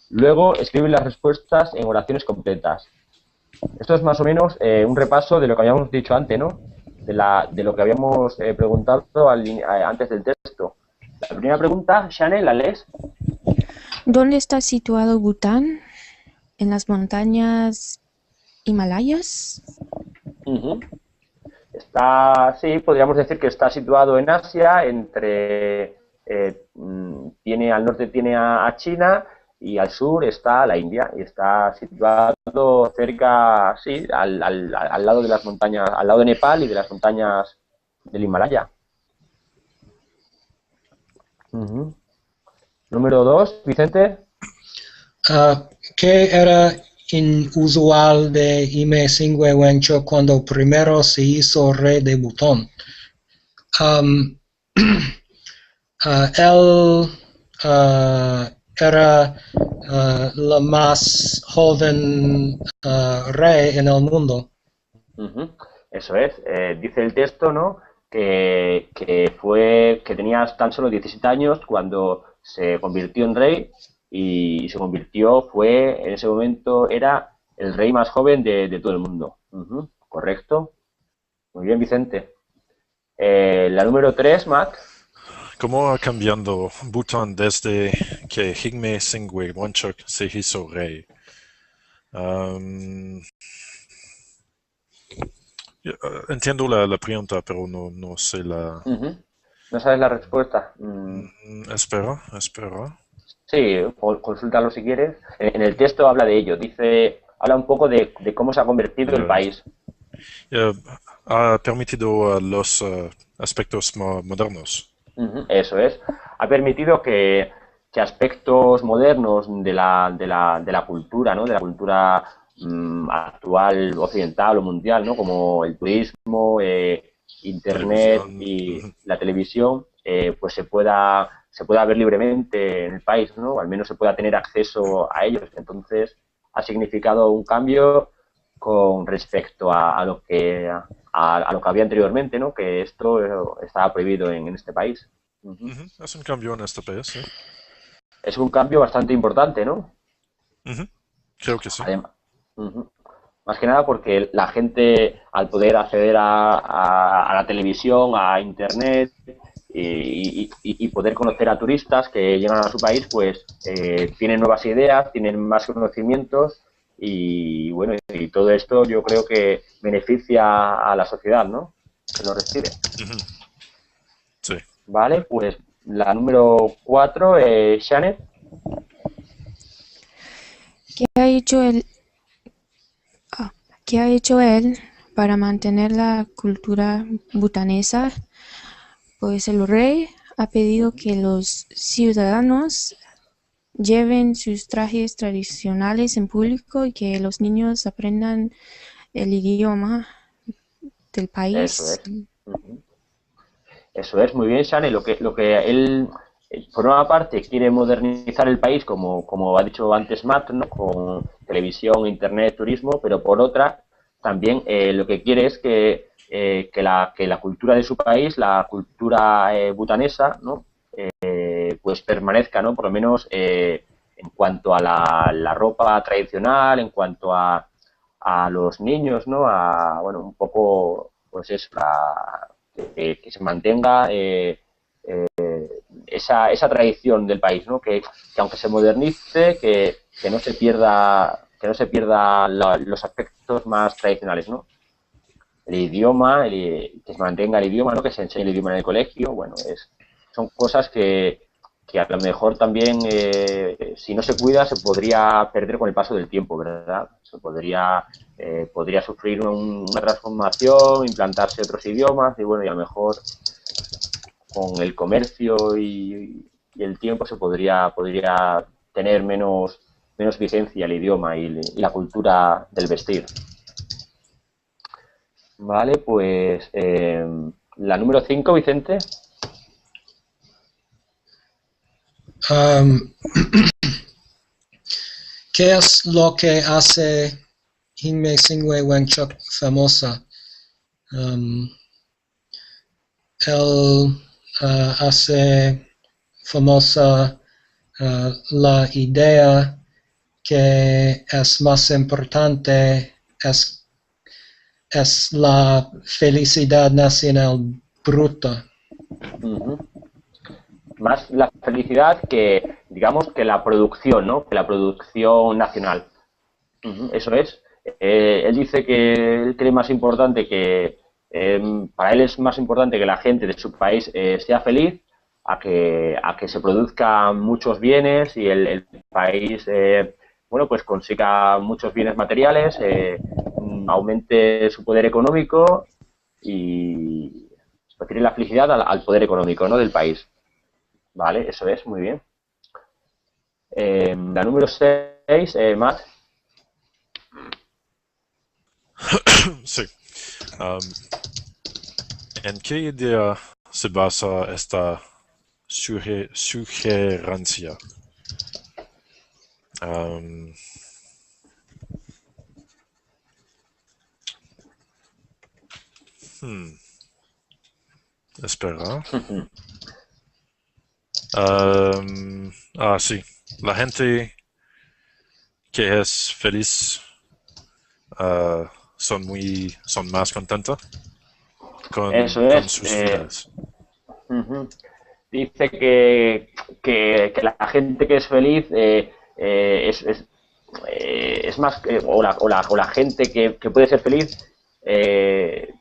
Luego escribe las respuestas en oraciones completas. Esto es más o menos un repaso de lo que habíamos dicho antes, ¿no? De lo que habíamos preguntado antes del texto. La primera pregunta, Shane, ¿la lees? ¿Dónde está situado Bután? ¿En las montañas Himalayas? Está, sí, podríamos decir que está situado en Asia, tiene al norte tiene a China y al sur está la India y está situado cerca, sí, al lado de las montañas, al lado de Nepal y de las montañas del Himalaya. Ujú. Número 2, Vicente. ¿Qué era inusual de Ime Singwe Wencho cuando primero se hizo rey de Bután? Él era la más joven rey en el mundo. Ujú. Eso es, dice el texto, ¿no? Que tenía tan solo 17 años cuando se convirtió en rey y se convirtió, en ese momento era el rey más joven de todo el mundo. Ujú. Correcto. Muy bien, Vicente. La número 3, Mac. ¿Cómo va cambiando Bután desde que Jigme Singwe Wanchuk se hizo rey? Entiendo la pregunta, pero no sé la... Ujú. ¿No sabes la respuesta? Espera. Sí, consúltalo si quieres. En el texto habla de ello, habla un poco de cómo se ha convertido el país. Ha permitido los aspectos modernos. Eso es. Ha permitido que aspectos modernos de la cultura, ¿no? De la cultura actual, occidental o mundial, ¿no? Como el turismo, Internet Televisión. y la televisión, pues se pueda ver libremente en el país, ¿no? Al menos se pueda tener acceso a ellos. Entonces, ha significado un cambio con respecto a lo que había anteriormente, ¿no? Que esto estaba prohibido en este país. Es un cambio en este país, sí. Es un cambio bastante importante, ¿no? Creo que sí. Además, más que nada porque la gente, al poder acceder a la televisión, a Internet y poder conocer a turistas que llegan a su país, pues tienen nuevas ideas, tienen más conocimientos y bueno, y todo esto yo creo que beneficia a la sociedad, ¿no? Que lo recibe. Sí. Vale, pues la número 4, Shannon. ¿Qué ha hecho él para mantener la cultura butanesa? Pues el rey ha pedido que los ciudadanos lleven sus trajes tradicionales en público y que los niños aprendan el idioma del país. Eso es. Eso es, muy bien, Shane. Lo que él, por una parte, quiere modernizar el país, como ha dicho antes Matt, ¿no? Con televisión, internet, turismo, pero por otra, también lo que quiere es que la cultura de su país, la cultura butanesa, ¿no? Pues permanezca, ¿no? Por lo menos en cuanto a la ropa tradicional, en cuanto a los niños, ¿no? Bueno, un poco, pues eso, que se mantenga esa tradición del país, ¿no? Que aunque se modernice, que no se pierda los aspectos más tradicionales, ¿no? El idioma, que se mantenga el idioma, ¿no? Que se enseñe el idioma en el colegio, bueno, son cosas que a lo mejor también, si no se cuida, se podría perder con el paso del tiempo, ¿verdad? Se podría sufrir una transformación, implantarse otros idiomas y bueno, y a lo mejor con el comercio y el tiempo se podría tener menos vigencia el idioma y la cultura del vestir. Vale, pues la número 5, Vicente. ¿Qué es lo que hace Jigme Singwe Wanchuk famosa? Él hace famosa la idea que es más importante es la felicidad nacional bruta. Más la felicidad que, digamos, que la producción, ¿no? Que la producción nacional. Eso es. Él dice que él cree más importante que Para él es más importante que la gente de su país sea feliz a que se produzcan muchos bienes y el país bueno, pues consiga muchos bienes materiales, aumente su poder económico y refiere la felicidad al poder económico, ¿no?, del país. Vale, eso es, muy bien. La número 6, Matt. Sí. ¿En qué idea se basa esta sugerencia? Espera. Sí. La gente que es feliz son más contenta Eso con es. sus vidas. Dice que la gente que es feliz es más, o la gente que puede ser feliz, él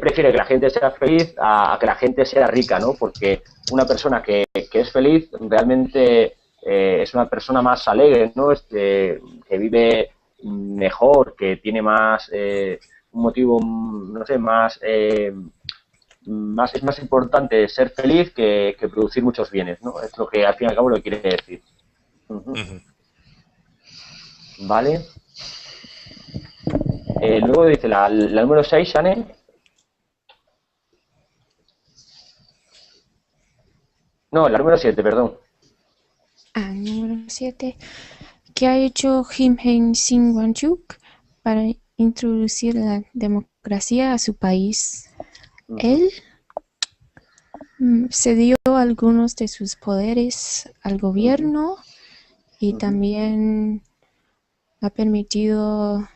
prefiere que la gente sea feliz a que la gente sea rica, ¿no? Porque una persona que es feliz realmente es una persona más alegre, ¿no? Que vive mejor, que tiene más un motivo, no sé, es más importante ser feliz que producir muchos bienes, ¿no? Es lo que al fin y al cabo lo quiere decir. Vale. Luego dice la número 6, Shane. No, la número 7, perdón. Número 7. ¿Qué ha hecho Kim Hae-sing para introducir la democracia a su país? Él cedió algunos de sus poderes al gobierno y también ha permitido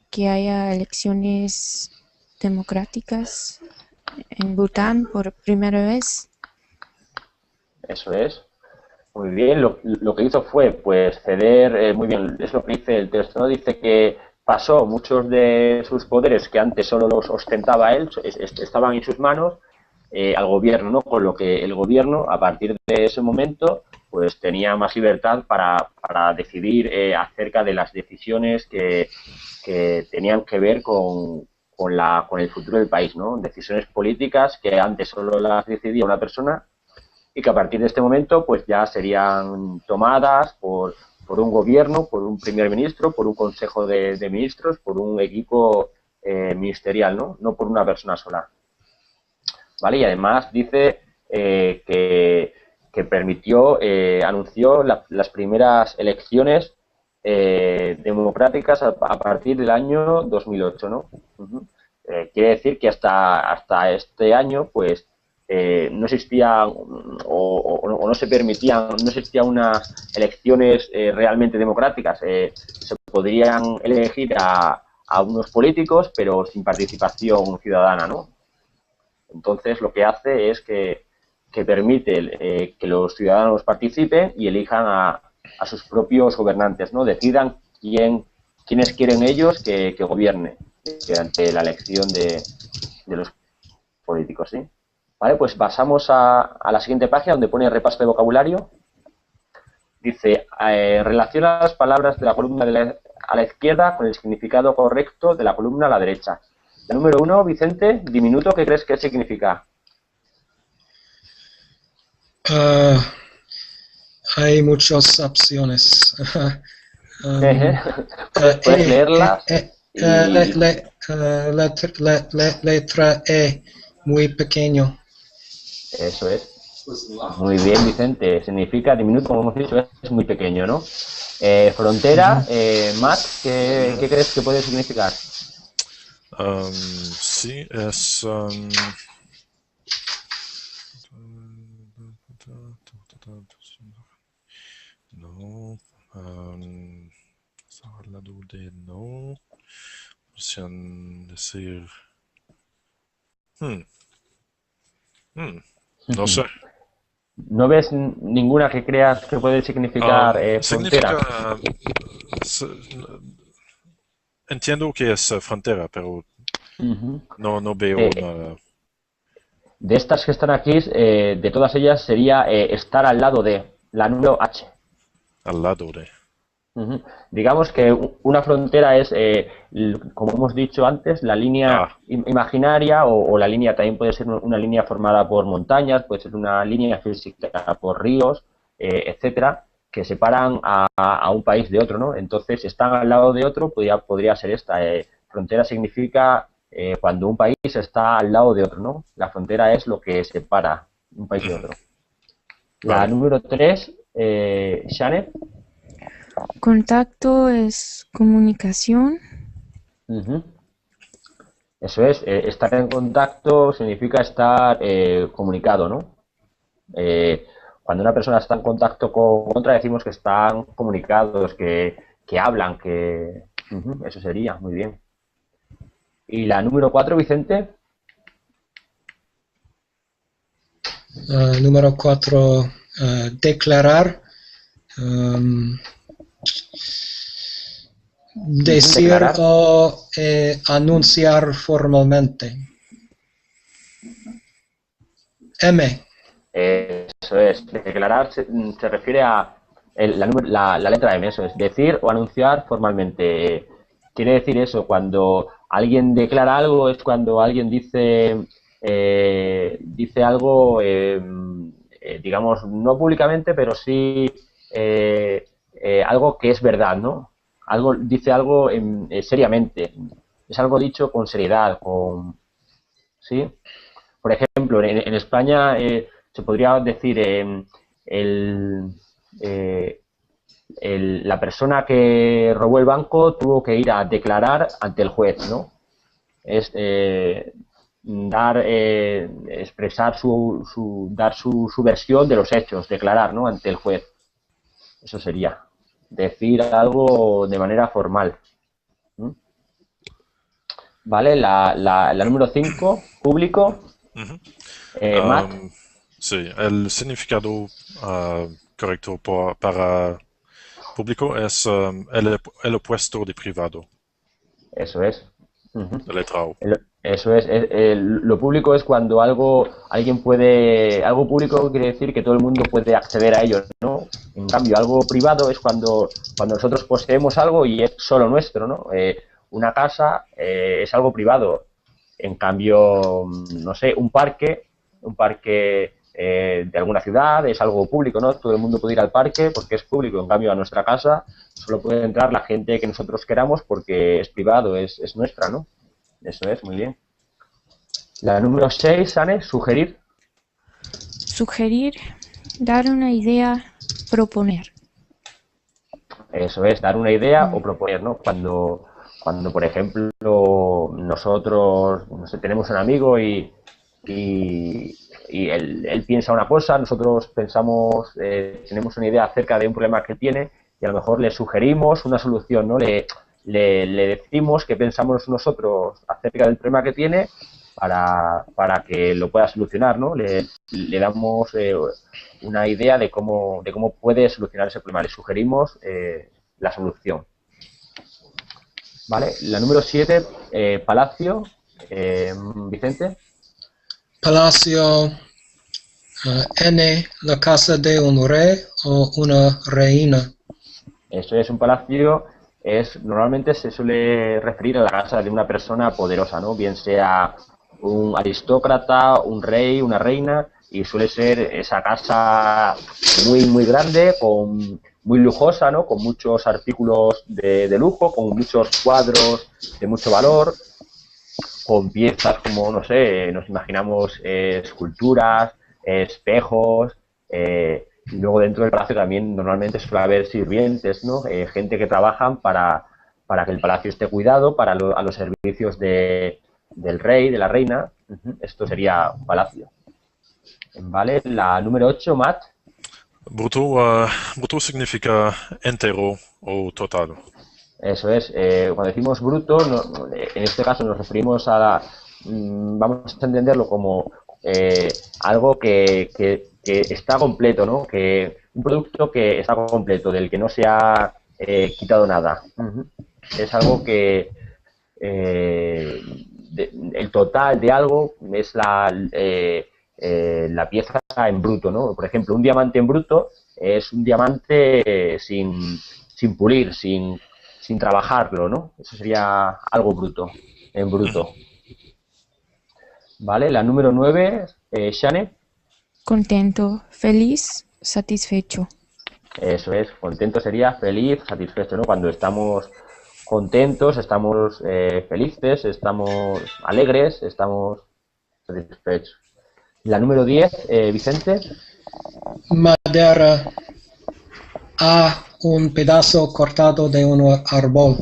que haya elecciones democráticas en Bután por primera vez. Eso es. Muy bien. Lo que hizo fue, pues, ceder, muy bien, es lo que dice el texto, ¿no? Dice que pasó muchos de sus poderes que antes solo los ostentaba él, estaban en sus manos, al gobierno, ¿no? Con lo que el gobierno, a partir de ese momento, pues tenía más libertad para decidir acerca de las decisiones que tenían que ver con el futuro del país, ¿no? Decisiones políticas que antes solo las decidía una persona y que a partir de este momento pues ya serían tomadas por un gobierno, por un primer ministro, por un consejo de ministros, por un equipo ministerial, ¿no? No por una persona sola. ¿Vale? Y además dice que permitió, anunció las primeras elecciones democráticas a partir del año 2008, ¿no? Quiere decir que hasta este año, pues, no existían o no se permitían, no existían unas elecciones realmente democráticas. Se podrían elegir a unos políticos, pero sin participación ciudadana, ¿no? Entonces, lo que hace es que permite que los ciudadanos participen y elijan a sus propios gobernantes, ¿no? Decidan quiénes quieren ellos que gobierne ante la elección de los políticos, ¿sí? Vale, pues pasamos a la siguiente página donde pone repaso de vocabulario. Dice, relaciona las palabras de la columna a la izquierda con el significado correcto de la columna a la derecha. La número 1, Vicente, diminuto, ¿qué crees que significa? Hay muchas opciones. Puedes leerlas. Letra E, muy pequeño. Eso es. Muy bien, Vicente. Significa diminuto, como hemos dicho, es muy pequeño, ¿no? Frontera, Matt, ¿qué crees que puede significar? Sí, es... no, al lado de no, podrían decir... no sé. ¿No ves ninguna que creas que puede significar frontera? Entiendo que es frontera, pero Ujú. No veo Eh, una... de estas que están aquí, de todas ellas sería estar al lado de la número H. al lado de. Ujú. Digamos que una frontera es, como hemos dicho antes, la línea Ah, imaginaria o la línea también puede ser una línea formada por montañas, puede ser una línea física por ríos, etcétera, que separan a un país de otro, ¿no? Entonces, si están al lado de otro, podría ser esta. Frontera significa cuando un país está al lado de otro, ¿no? La frontera es lo que separa un país de ujú, otro. La vale. número 3, Shannon. Contacto es comunicación. Ujú. Eso es, estar en contacto significa estar comunicado, ¿no? Eh, cuando una persona está en contacto con otra, decimos que están comunicados, que hablan, que... Ujú, eso sería, muy bien. Y la número 4, Vicente, Número 4, declarar. um, ujú, decir declarar. o anunciar formalmente. M. Eso es, declarar se refiere a la letra M, eso es, decir o anunciar formalmente. Quiere decir eso, cuando alguien declara algo es cuando alguien dice algo, digamos, no públicamente, pero sí algo que es verdad, ¿no? Dice algo seriamente, es algo dicho con seriedad, ¿sí? Por ejemplo, en España se podría decir el, eh, la persona que robó el banco tuvo que ir a declarar ante el juez, ¿no? Es expresar dar su versión de los hechos, declarar, ¿no? Ante el juez. Eso sería. Decir algo de manera formal. ¿Mm? ¿Vale? La número 5, público, Ujú. Matt. Am, sí, el significado correcto para público es el opuesto de privado, Eso es. Ujú. de letra O. Eso es, lo público es cuando alguien puede, algo público quiere decir que todo el mundo puede acceder a ello, ¿no? En cambio, algo privado es cuando nosotros poseemos algo y es solo nuestro, ¿no? Una casa es algo privado. En cambio, no sé, un parque de alguna ciudad es algo público, ¿no? Todo el mundo puede ir al parque porque es público. En cambio, a nuestra casa solo puede entrar la gente que nosotros queramos porque es privado, es nuestra, ¿no? Eso es, muy bien. La número 6, Anne, sugerir. Sugerir, dar una idea, proponer. Eso es, dar una idea o Mm. proponer, ¿no? Cuando por ejemplo, nosotros, no sé, tenemos un amigo y él piensa una cosa, nosotros pensamos, tenemos una idea acerca de un problema que tiene y a lo mejor le sugerimos una solución, ¿no? Le decimos qué pensamos nosotros acerca del problema que tiene para que lo pueda solucionar, ¿no? Le damos una idea de cómo puede solucionar ese problema. Le sugerimos la solución. ¿Vale? La número 7, Palacio, Vicente. Palacio. N. La casa de un rey o una reina. Eso es un palacio, normalmente se suele referir a la casa de una persona poderosa, ¿no? Bien sea un aristócrata, un rey, una reina, y suele ser esa casa muy, muy grande, muy lujosa, ¿no? Con muchos artículos de lujo, con muchos cuadros de mucho valor, con piezas como, no sé, nos imaginamos esculturas, espejos, y luego dentro del palacio también normalmente suele haber sirvientes, ¿no? Gente que trabajan para que el palacio esté cuidado, a los servicios del rey, de la reina. Esto sería un palacio. ¿Vale? La número 8, Matt. Bruto significa entero o total. Eso es, cuando decimos bruto, en este caso nos referimos vamos a entenderlo como algo que está completo, ¿no? Un producto que está completo, del que no se ha quitado nada. Es algo que, eh, el total de algo es la pieza en bruto, ¿no? Por ejemplo, un diamante en bruto es un diamante sin pulir, sin trabajarlo, ¿no? Eso sería algo bruto, en bruto. ¿Vale? La número 9, Shane. Contento, feliz, satisfecho. Eso es, contento sería feliz, satisfecho, ¿no? Cuando estamos contentos, estamos felices, estamos alegres, estamos satisfechos. La número 10, Vicente. Madera. A un pedazo cortado de un árbol.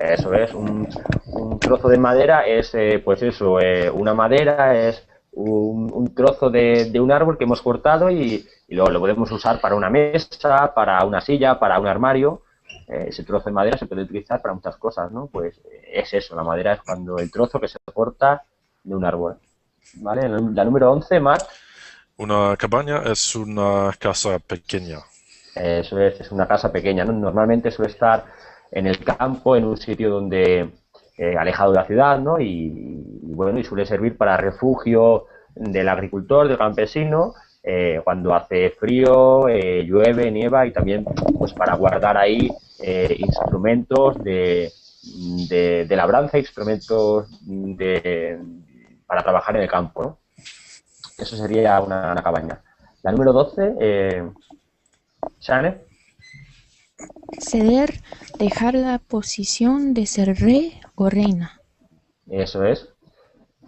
Eso es, un trozo de madera es, pues eso, una madera es un trozo de un árbol que hemos cortado y luego lo podemos usar para una mesa, para una silla, para un armario. Ese trozo de madera se puede utilizar para muchas cosas, ¿no? Pues es eso, la madera es cuando el trozo que se corta de un árbol. ¿Vale? La número 11, Marc. Una cabaña es una casa pequeña. Eso es una casa pequeña, ¿no? Normalmente suele estar en el campo, en un sitio donde alejado de la ciudad, ¿no? Y bueno, y suele servir para refugio del agricultor, del campesino, cuando hace frío, llueve, nieva, y también pues para guardar ahí instrumentos de labranza, instrumentos para trabajar en el campo, ¿no? Eso sería una cabaña. La número 12, Shane. Ceder, dejar la posición de ser rey o reina. Eso es.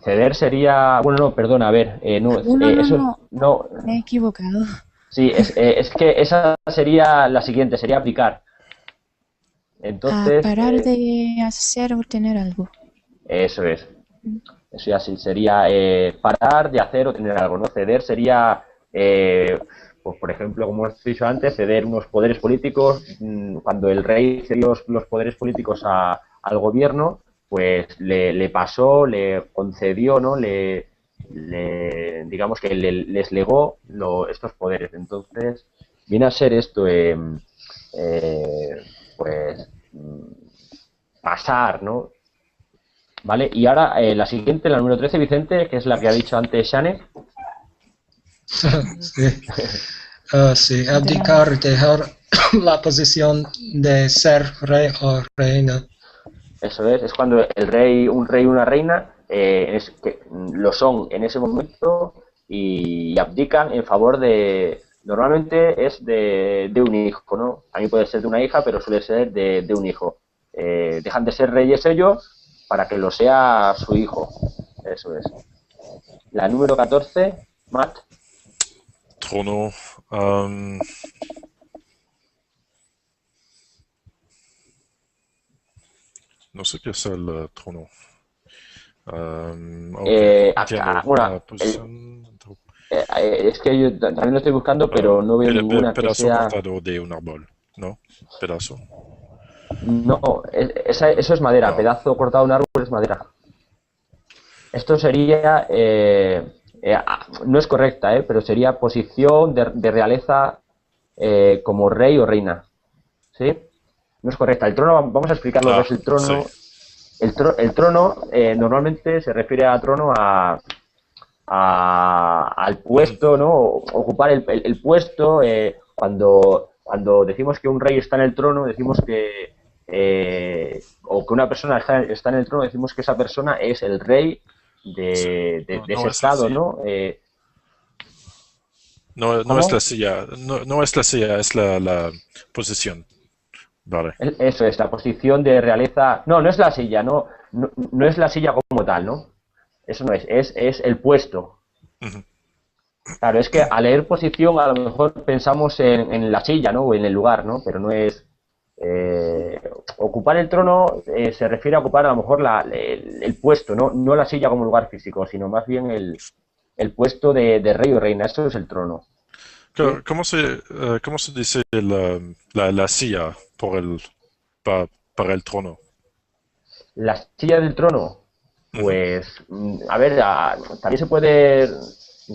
Ceder sería... Bueno, no, perdona, a ver. No, eso, no. Me he equivocado. Sí, es que esa sería la siguiente, sería aplicar. Entonces... parar de hacer o tener algo. Eso es. Eso ya sí, sería parar de hacer o tener algo, ¿no? Ceder sería... pues por ejemplo, como hemos dicho antes, ceder unos poderes políticos, cuando el rey cedió los poderes políticos al gobierno, pues le pasó, le concedió, ¿no? Digamos que les legó estos poderes. Entonces, viene a ser esto, pues, pasar, ¿no? ¿Vale? Y ahora la siguiente, la número 13, Vicente, que es la que ha dicho antes Shane. Sí. Sí, abdicar, dejar la posición de ser rey o reina. Eso es cuando un rey y una reina que lo son en ese momento y abdican en favor normalmente es de un hijo, ¿no? También puede ser de una hija, pero suele ser de un hijo. Dejan de ser reyes ellos para que lo sea su hijo. Eso es. La número 14, Matt. Trono. No sé qué es el trono. Bueno, es que yo también lo estoy buscando, pero no veo ninguna que pedazo sea... cortado de un árbol, ¿no? Pedazo. No, eso es madera. No. Pedazo cortado de un árbol es madera. Esto sería... no es correcta, pero sería posición de realeza como rey o reina. ¿Sí? No es correcta. El trono, vamos a explicar lo que es el trono. Sí. El trono normalmente se refiere a trono al puesto, ¿no? Ocupar el puesto. Cuando decimos que un rey está en el trono, decimos que o que una persona está en el trono, decimos que esa persona es el rey de ese estado, ¿no? No es la silla, no es la silla, es la posición. Vale. Eso es, la posición de realeza. No, no es la silla, no es la silla como tal, ¿no? Eso no es el puesto. Uh-huh. Claro, es que al leer posición a lo mejor pensamos en la silla, ¿no? O en el lugar, ¿no? Pero no es... ocupar el trono se refiere a ocupar a lo mejor el puesto, no la silla como lugar físico, sino más bien el puesto de rey o reina. Eso es el trono. ¿Cómo se dice la silla para el trono? La silla del trono, pues, a ver, también se puede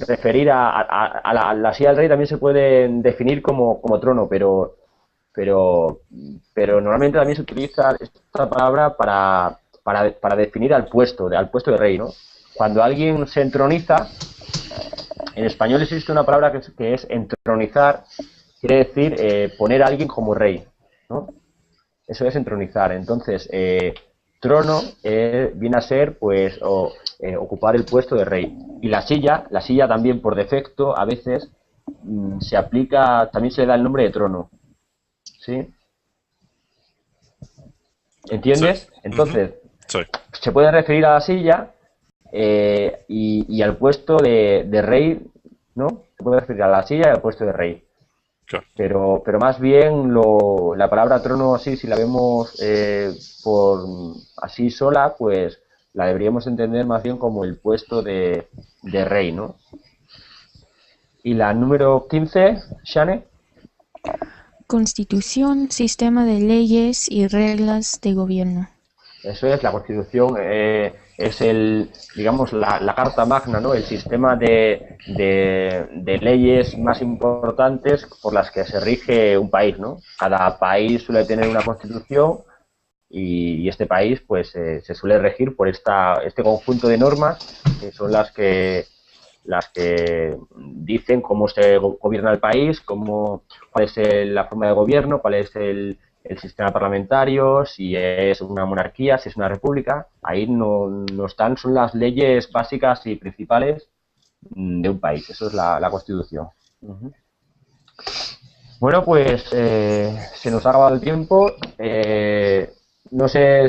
referir a la silla del rey, también se puede definir como trono, pero normalmente también se utiliza esta palabra para definir al puesto de rey, ¿no? Cuando alguien se entroniza, en español existe una palabra que es entronizar, quiere decir poner a alguien como rey, ¿no? Eso es entronizar. Entonces, trono viene a ser, pues, ocupar el puesto de rey. Y la silla también por defecto, a veces se aplica, también se le da el nombre de trono, ¿sí? ¿Entiendes? Sí. Entonces, Sí. se puede referir a la silla y al puesto de rey, ¿no? Se puede referir a la silla y al puesto de rey. Claro. Pero más bien la palabra trono así, si la vemos por así sola, pues la deberíamos entender más bien como el puesto de rey, ¿no? Y la número 15, Shane. Constitución, sistema de leyes y reglas de gobierno. Eso es, la Constitución es digamos, la carta magna, ¿no? El sistema de leyes más importantes por las que se rige un país, ¿no? Cada país suele tener una Constitución y este país, pues, se suele regir por este conjunto de normas que son las que dicen cómo se gobierna el país, cuál es la forma de gobierno, cuál es el sistema parlamentario, si es una monarquía, si es una república. Ahí no están, son las leyes básicas y principales de un país. Eso es la Constitución. Bueno, pues se nos ha acabado el tiempo. No sé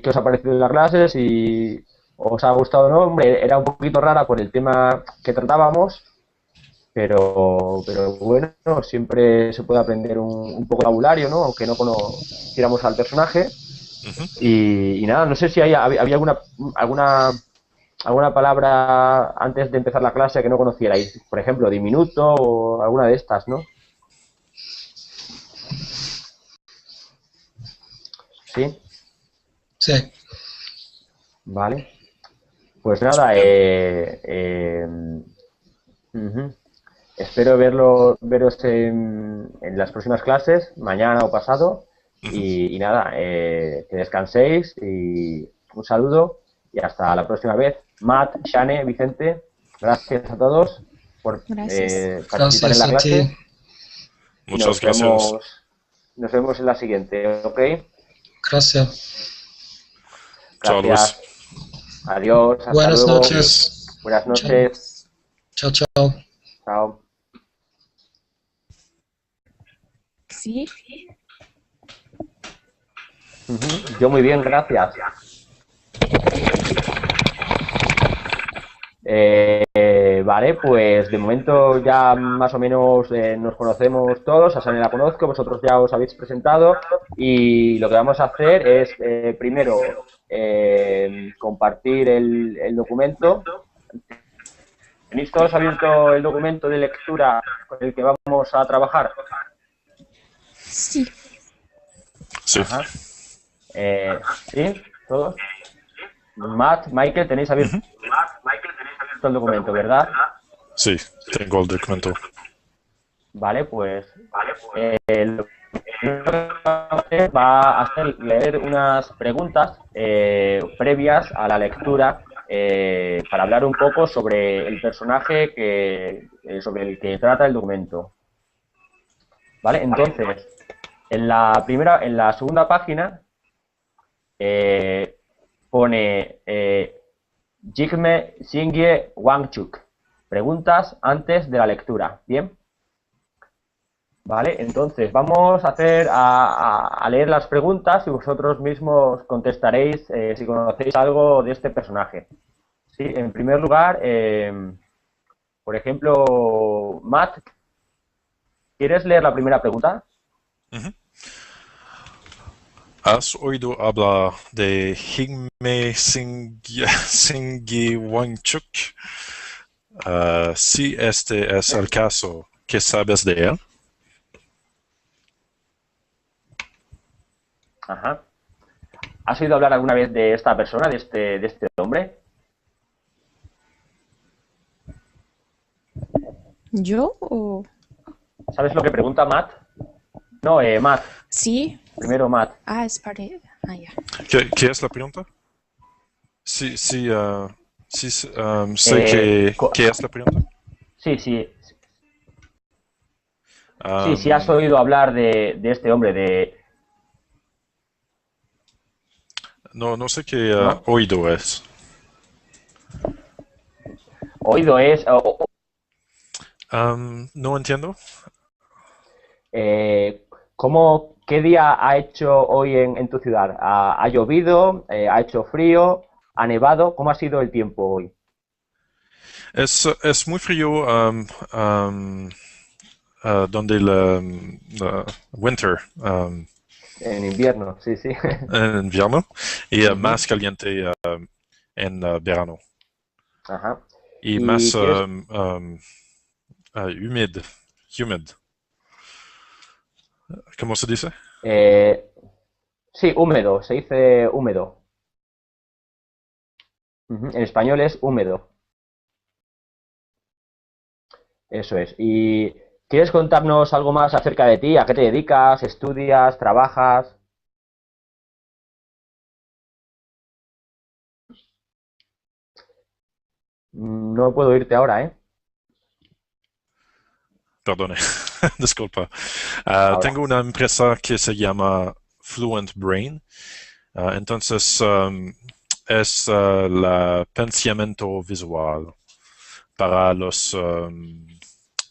qué os ha parecido en la clase, si os ha gustado o no. Hombre, era un poquito rara por el tema que tratábamos, pero bueno, siempre se puede aprender un poco de vocabulario, ¿no? Aunque no conociéramos al personaje. Y nada, no sé si había alguna palabra antes de empezar la clase que no conocierais. Por ejemplo, diminuto o alguna de estas, ¿no? ¿Sí? Sí. Vale. Pues nada, espero veros en las próximas clases, mañana o pasado. Y nada, que descanséis y un saludo y hasta la próxima vez. Matt, Shane, Vicente, gracias a todos por participar en la clase. Muchas gracias. Nos vemos en la siguiente, ¿ok? Gracias. Chao, Gracias. Adiós. Hasta Buenas luego. noches. Buenas noches. Chao, chao. Chao. ¿Sí? Yo muy bien, gracias. Vale, pues de momento ya más o menos nos conocemos todos, a Sane la conozco, vosotros ya os habéis presentado y lo que vamos a hacer es primero compartir el documento. ¿Tenéis todos abierto el documento de lectura con el que vamos a trabajar? Sí. Sí. Ajá. ¿Sí? ¿Todos? Matt, Michael, tenéis abierto el documento, ¿verdad? Sí, tengo el documento. Vale, pues lo que va a hacer leer unas preguntas previas a la lectura para hablar un poco sobre el personaje sobre el que trata el documento. Vale, entonces en la segunda página pone Jigme Singye Wangchuk. Preguntas antes de la lectura. ¿Bien? Vale, entonces vamos a leer las preguntas y vosotros mismos contestaréis si conocéis algo de este personaje. Sí, en primer lugar, por ejemplo, Matt, ¿quieres leer la primera pregunta? ¿Has oído hablar de Jigme Singye Wangchuk? Si este es el caso, ¿qué sabes de él? Ajá. ¿Has oído hablar alguna vez de esta persona, de este hombre? ¿Yo o...? ¿Sabes lo que pregunta Matt? No, Matt. Sí. Primero Matt. Espere. Ah, ya. ¿Qué es la pregunta? Sí, sí, sé qué es la pregunta. Sí, sí, sí, sí has Um, oído hablar de este hombre, no sé qué ¿no? oído es. Oído es, No entiendo. eh, qué día ha hecho hoy en tu ciudad? ¿Ha llovido? ¿Ha hecho frío? ¿Ha nevado? ¿Cómo ha sido el tiempo hoy? Es muy frío donde la winter, En invierno, sí, sí. en invierno, y Ujú, más caliente en verano. ajá. Y más ¿Y quieres? humid. ¿Cómo se dice? eh, sí, húmedo, se dice húmedo. Ujú, en español es húmedo, eso es. ¿Y quieres contarnos algo más acerca de ti? ¿A qué te dedicas? ¿Estudias? ¿Trabajas? No puedo oírte ahora, ¿eh? Perdone, disculpa. Ahora. Tengo una empresa que se llama Fluent Brain. Entonces, es el pensamiento visual para los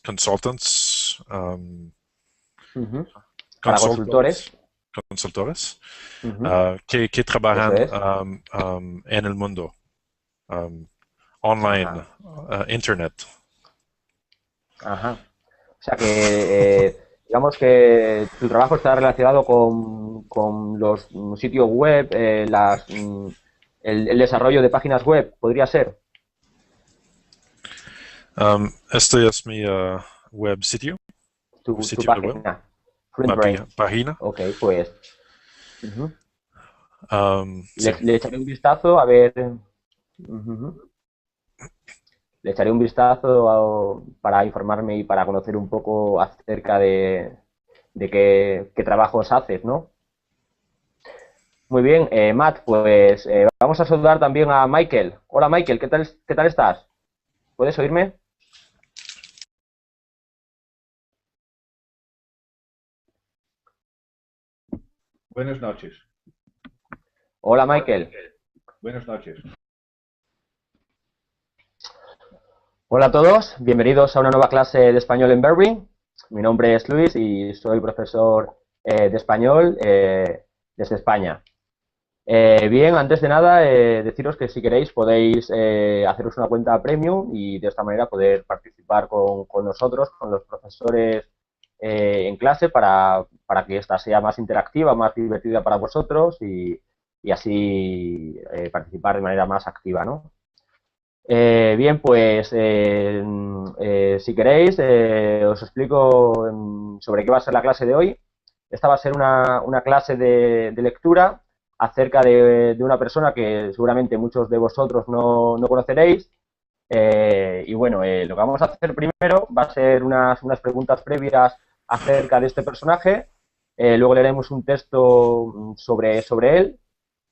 consultants, Ujú. Para consultores. consultants, consultores, Ujú, que eso trabajan es. en el mundo, um, online, Ajá, internet. ajá. O sea que, digamos que tu trabajo está relacionado con los sitios web, el desarrollo de páginas web, podría ser. Este es mi web sitio, Tu sitio de web, página, Fluent Brain. página. Ok, pues ujú. Sí. Le echaré un vistazo a ver. Ujú. Le echaré un vistazo para informarme y para conocer un poco acerca de qué trabajos haces, ¿no? Muy bien, Matt, pues vamos a saludar también a Michael. Hola Michael, qué tal estás? ¿Puedes oírme? Buenas noches. Hola Michael. Buenas noches. Hola a todos, bienvenidos a una nueva clase de español en Berry. Mi nombre es Luis y soy profesor de español desde España. Bien, antes de nada, deciros que si queréis podéis haceros una cuenta premium y de esta manera poder participar con nosotros, con los profesores en clase para que esta sea más interactiva, más divertida para vosotros y así participar de manera más activa, ¿no? Bien, pues si queréis os explico sobre qué va a ser la clase de hoy. Esta va a ser una clase de lectura acerca de una persona que seguramente muchos de vosotros no conoceréis. Y bueno, lo que vamos a hacer primero va a ser unas preguntas previas acerca de este personaje. Luego leeremos un texto sobre él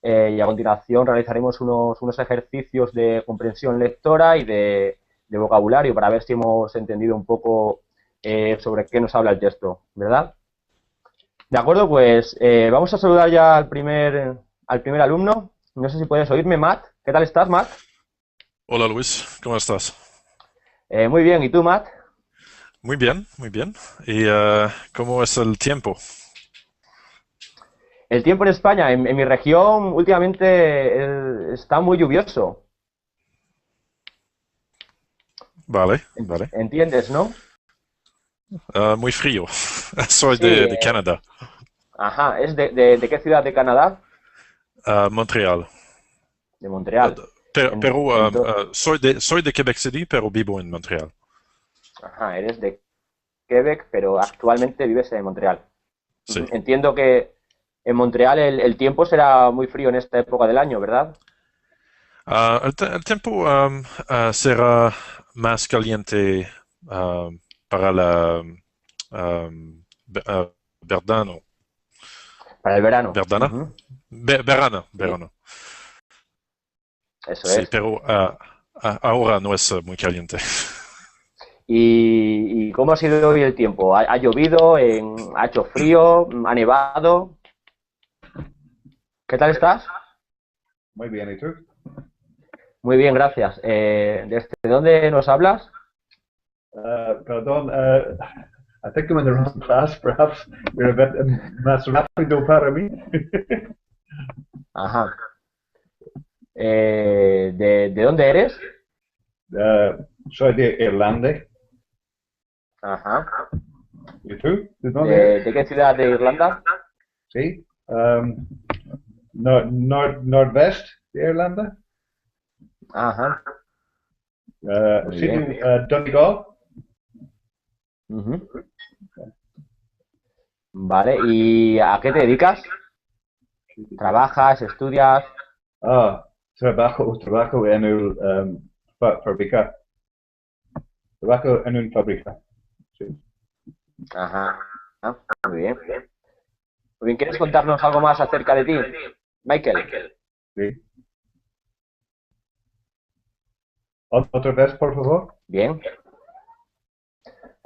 y a continuación realizaremos unos ejercicios de comprensión lectora y de vocabulario para ver si hemos entendido un poco sobre qué nos habla el texto, ¿verdad? De acuerdo, pues vamos a saludar ya al primer alumno. No sé si puedes oírme, Matt. ¿Qué tal estás, Matt? Hola Luis, ¿cómo estás? Muy bien, ¿y tú, Matt? Muy bien, muy bien. ¿Y cómo es el tiempo? El tiempo en España, en mi región, últimamente está muy lluvioso. Vale, vale. ¿Entiendes, no? Muy frío. Soy Sí, de Canadá, ajá. ¿Es de qué ciudad de Canadá? Montreal. De Uh, Montreal. pero Entonces, soy de Quebec City, pero vivo en Montreal. ajá, eres de Quebec, pero actualmente vives en Montreal. Sí. Entiendo que en Montreal el tiempo será muy frío en esta época del año, ¿verdad? El tiempo será más caliente para la verano. Para el verano. ¿Verdad? Ujú. Verano. Eso Sí, es. pero ahora no es muy caliente. ¿Y cómo ha sido hoy el tiempo? ¿Ha llovido? ¿Ha hecho frío? ¿Ha nevado? ¿Qué tal estás? Muy bien, ¿y tú? Muy bien, gracias. ¿Desde dónde nos hablas? Perdón, I think I'm in the wrong class, perhaps. You're a bit más rápido para mí. Ajá. ¿De dónde eres? Soy de Irlanda. Ajá. ¿Y tú? ¿De dónde eres? ¿De qué ciudad de Irlanda? Sí. Nordvest de Irlanda. Ajá. Muy Sitio bien. Donegal. Ujú. Vale. ¿Y a qué te dedicas? ¿Trabajas? ¿Estudias? Trabajo en el fábrica. Trabajo en una fábrica. Sí. Ajá. Ah, muy bien. Muy bien. ¿Quieres contarnos algo más acerca de ti, Michael? Sí. Otra vez, por favor. Bien.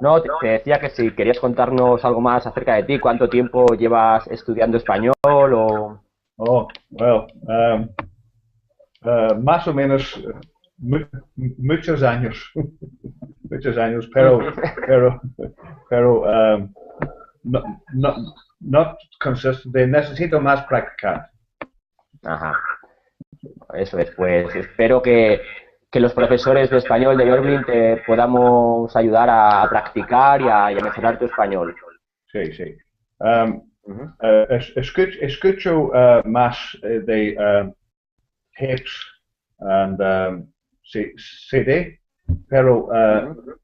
No, te decía que si querías contarnos algo más acerca de ti, ¿cuánto tiempo llevas estudiando español o...? Oh, well, más o menos muchos años, muchos años, pero, no, no, no consistente. Necesito más practicar. Ajá, eso es. Pues espero que los profesores de español de Berlín te podamos ayudar a practicar y a mejorar tu español. Sí, sí. Um, Ujú, escucho más de tapes and CD, pero ujú.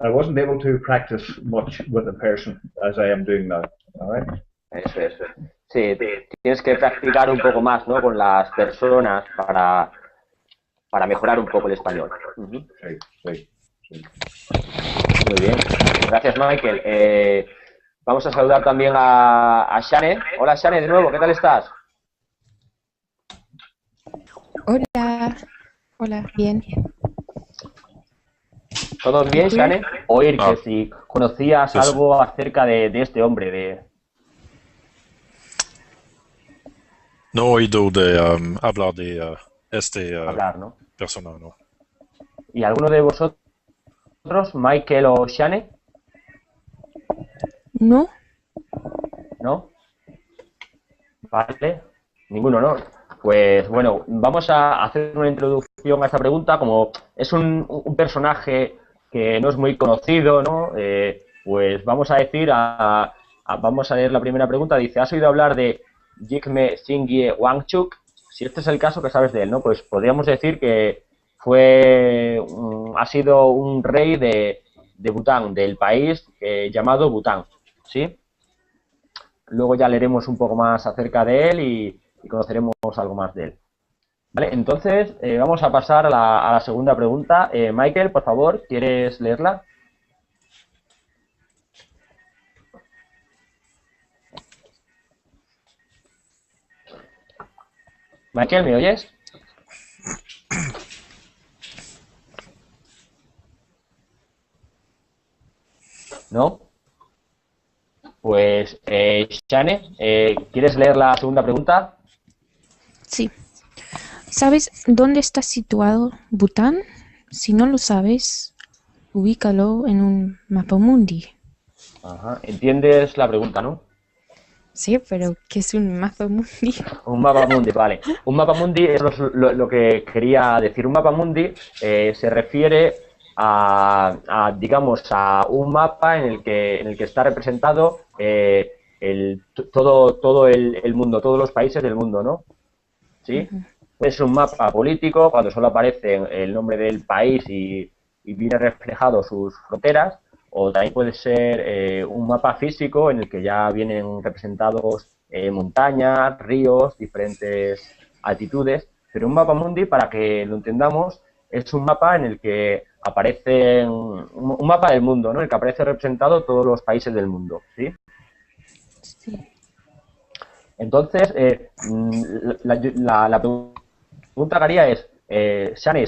I wasn't able to practice much with a person as I am doing now. All right. Eso es. Sí, tienes que practicar un poco más, ¿no? Con las personas para mejorar un poco el español. Ujú. Sí, sí, sí. Muy bien. Gracias, Michael. Vamos a saludar también a Shane. Hola, Shane, de nuevo, ¿qué tal estás? Hola, hola, bien. ¿Todo ¿Y bien, tú? Shane? Oír que Ah, si conocías pues algo acerca de este hombre, de no he oído de hablar de este hablar, ¿no? persona, ¿no? ¿Y alguno de vosotros, Michael o Shane? ¿No? ¿No? Vale. Ninguno, ¿no? Pues bueno, vamos a hacer una introducción a esta pregunta. Como es un personaje que no es muy conocido, ¿no? Pues vamos a decir, vamos a leer la primera pregunta. Dice, ¿has oído hablar de Jigme Singye Wangchuk? Si este es el caso, que sabes de él, ¿no? Pues podríamos decir que ha sido un rey de Bután, del país llamado Bután, ¿sí? Luego ya leeremos un poco más acerca de él y conoceremos algo más de él. Vale, entonces vamos a pasar a la segunda pregunta. Michael, por favor, ¿quieres leerla? Michael, ¿me oyes? ¿No? Pues, Shane, ¿quieres leer la segunda pregunta? Sí. ¿Sabes dónde está situado Bután? Si no lo sabes, ubícalo en un mapamundi. Ajá. ¿Entiendes la pregunta, no? Sí, pero ¿qué es un mapamundi? Un mapa mundi, vale. Un mapa mundi es lo que quería decir. Un mapa mundi se refiere digamos, a un mapa en el que está representado todo el mundo, todos los países del mundo, ¿no? ¿Sí? Ujú. Es un mapa político cuando solo aparece el nombre del país y viene reflejado sus fronteras, o también puede ser un mapa físico en el que ya vienen representados montañas, ríos, diferentes altitudes, pero un mapa mundi, para que lo entendamos, es un mapa en el que aparece un mapa del mundo, ¿no? En el que aparece representado todos los países del mundo, ¿sí? Sí. Entonces, la pregunta que haría es, Shanis,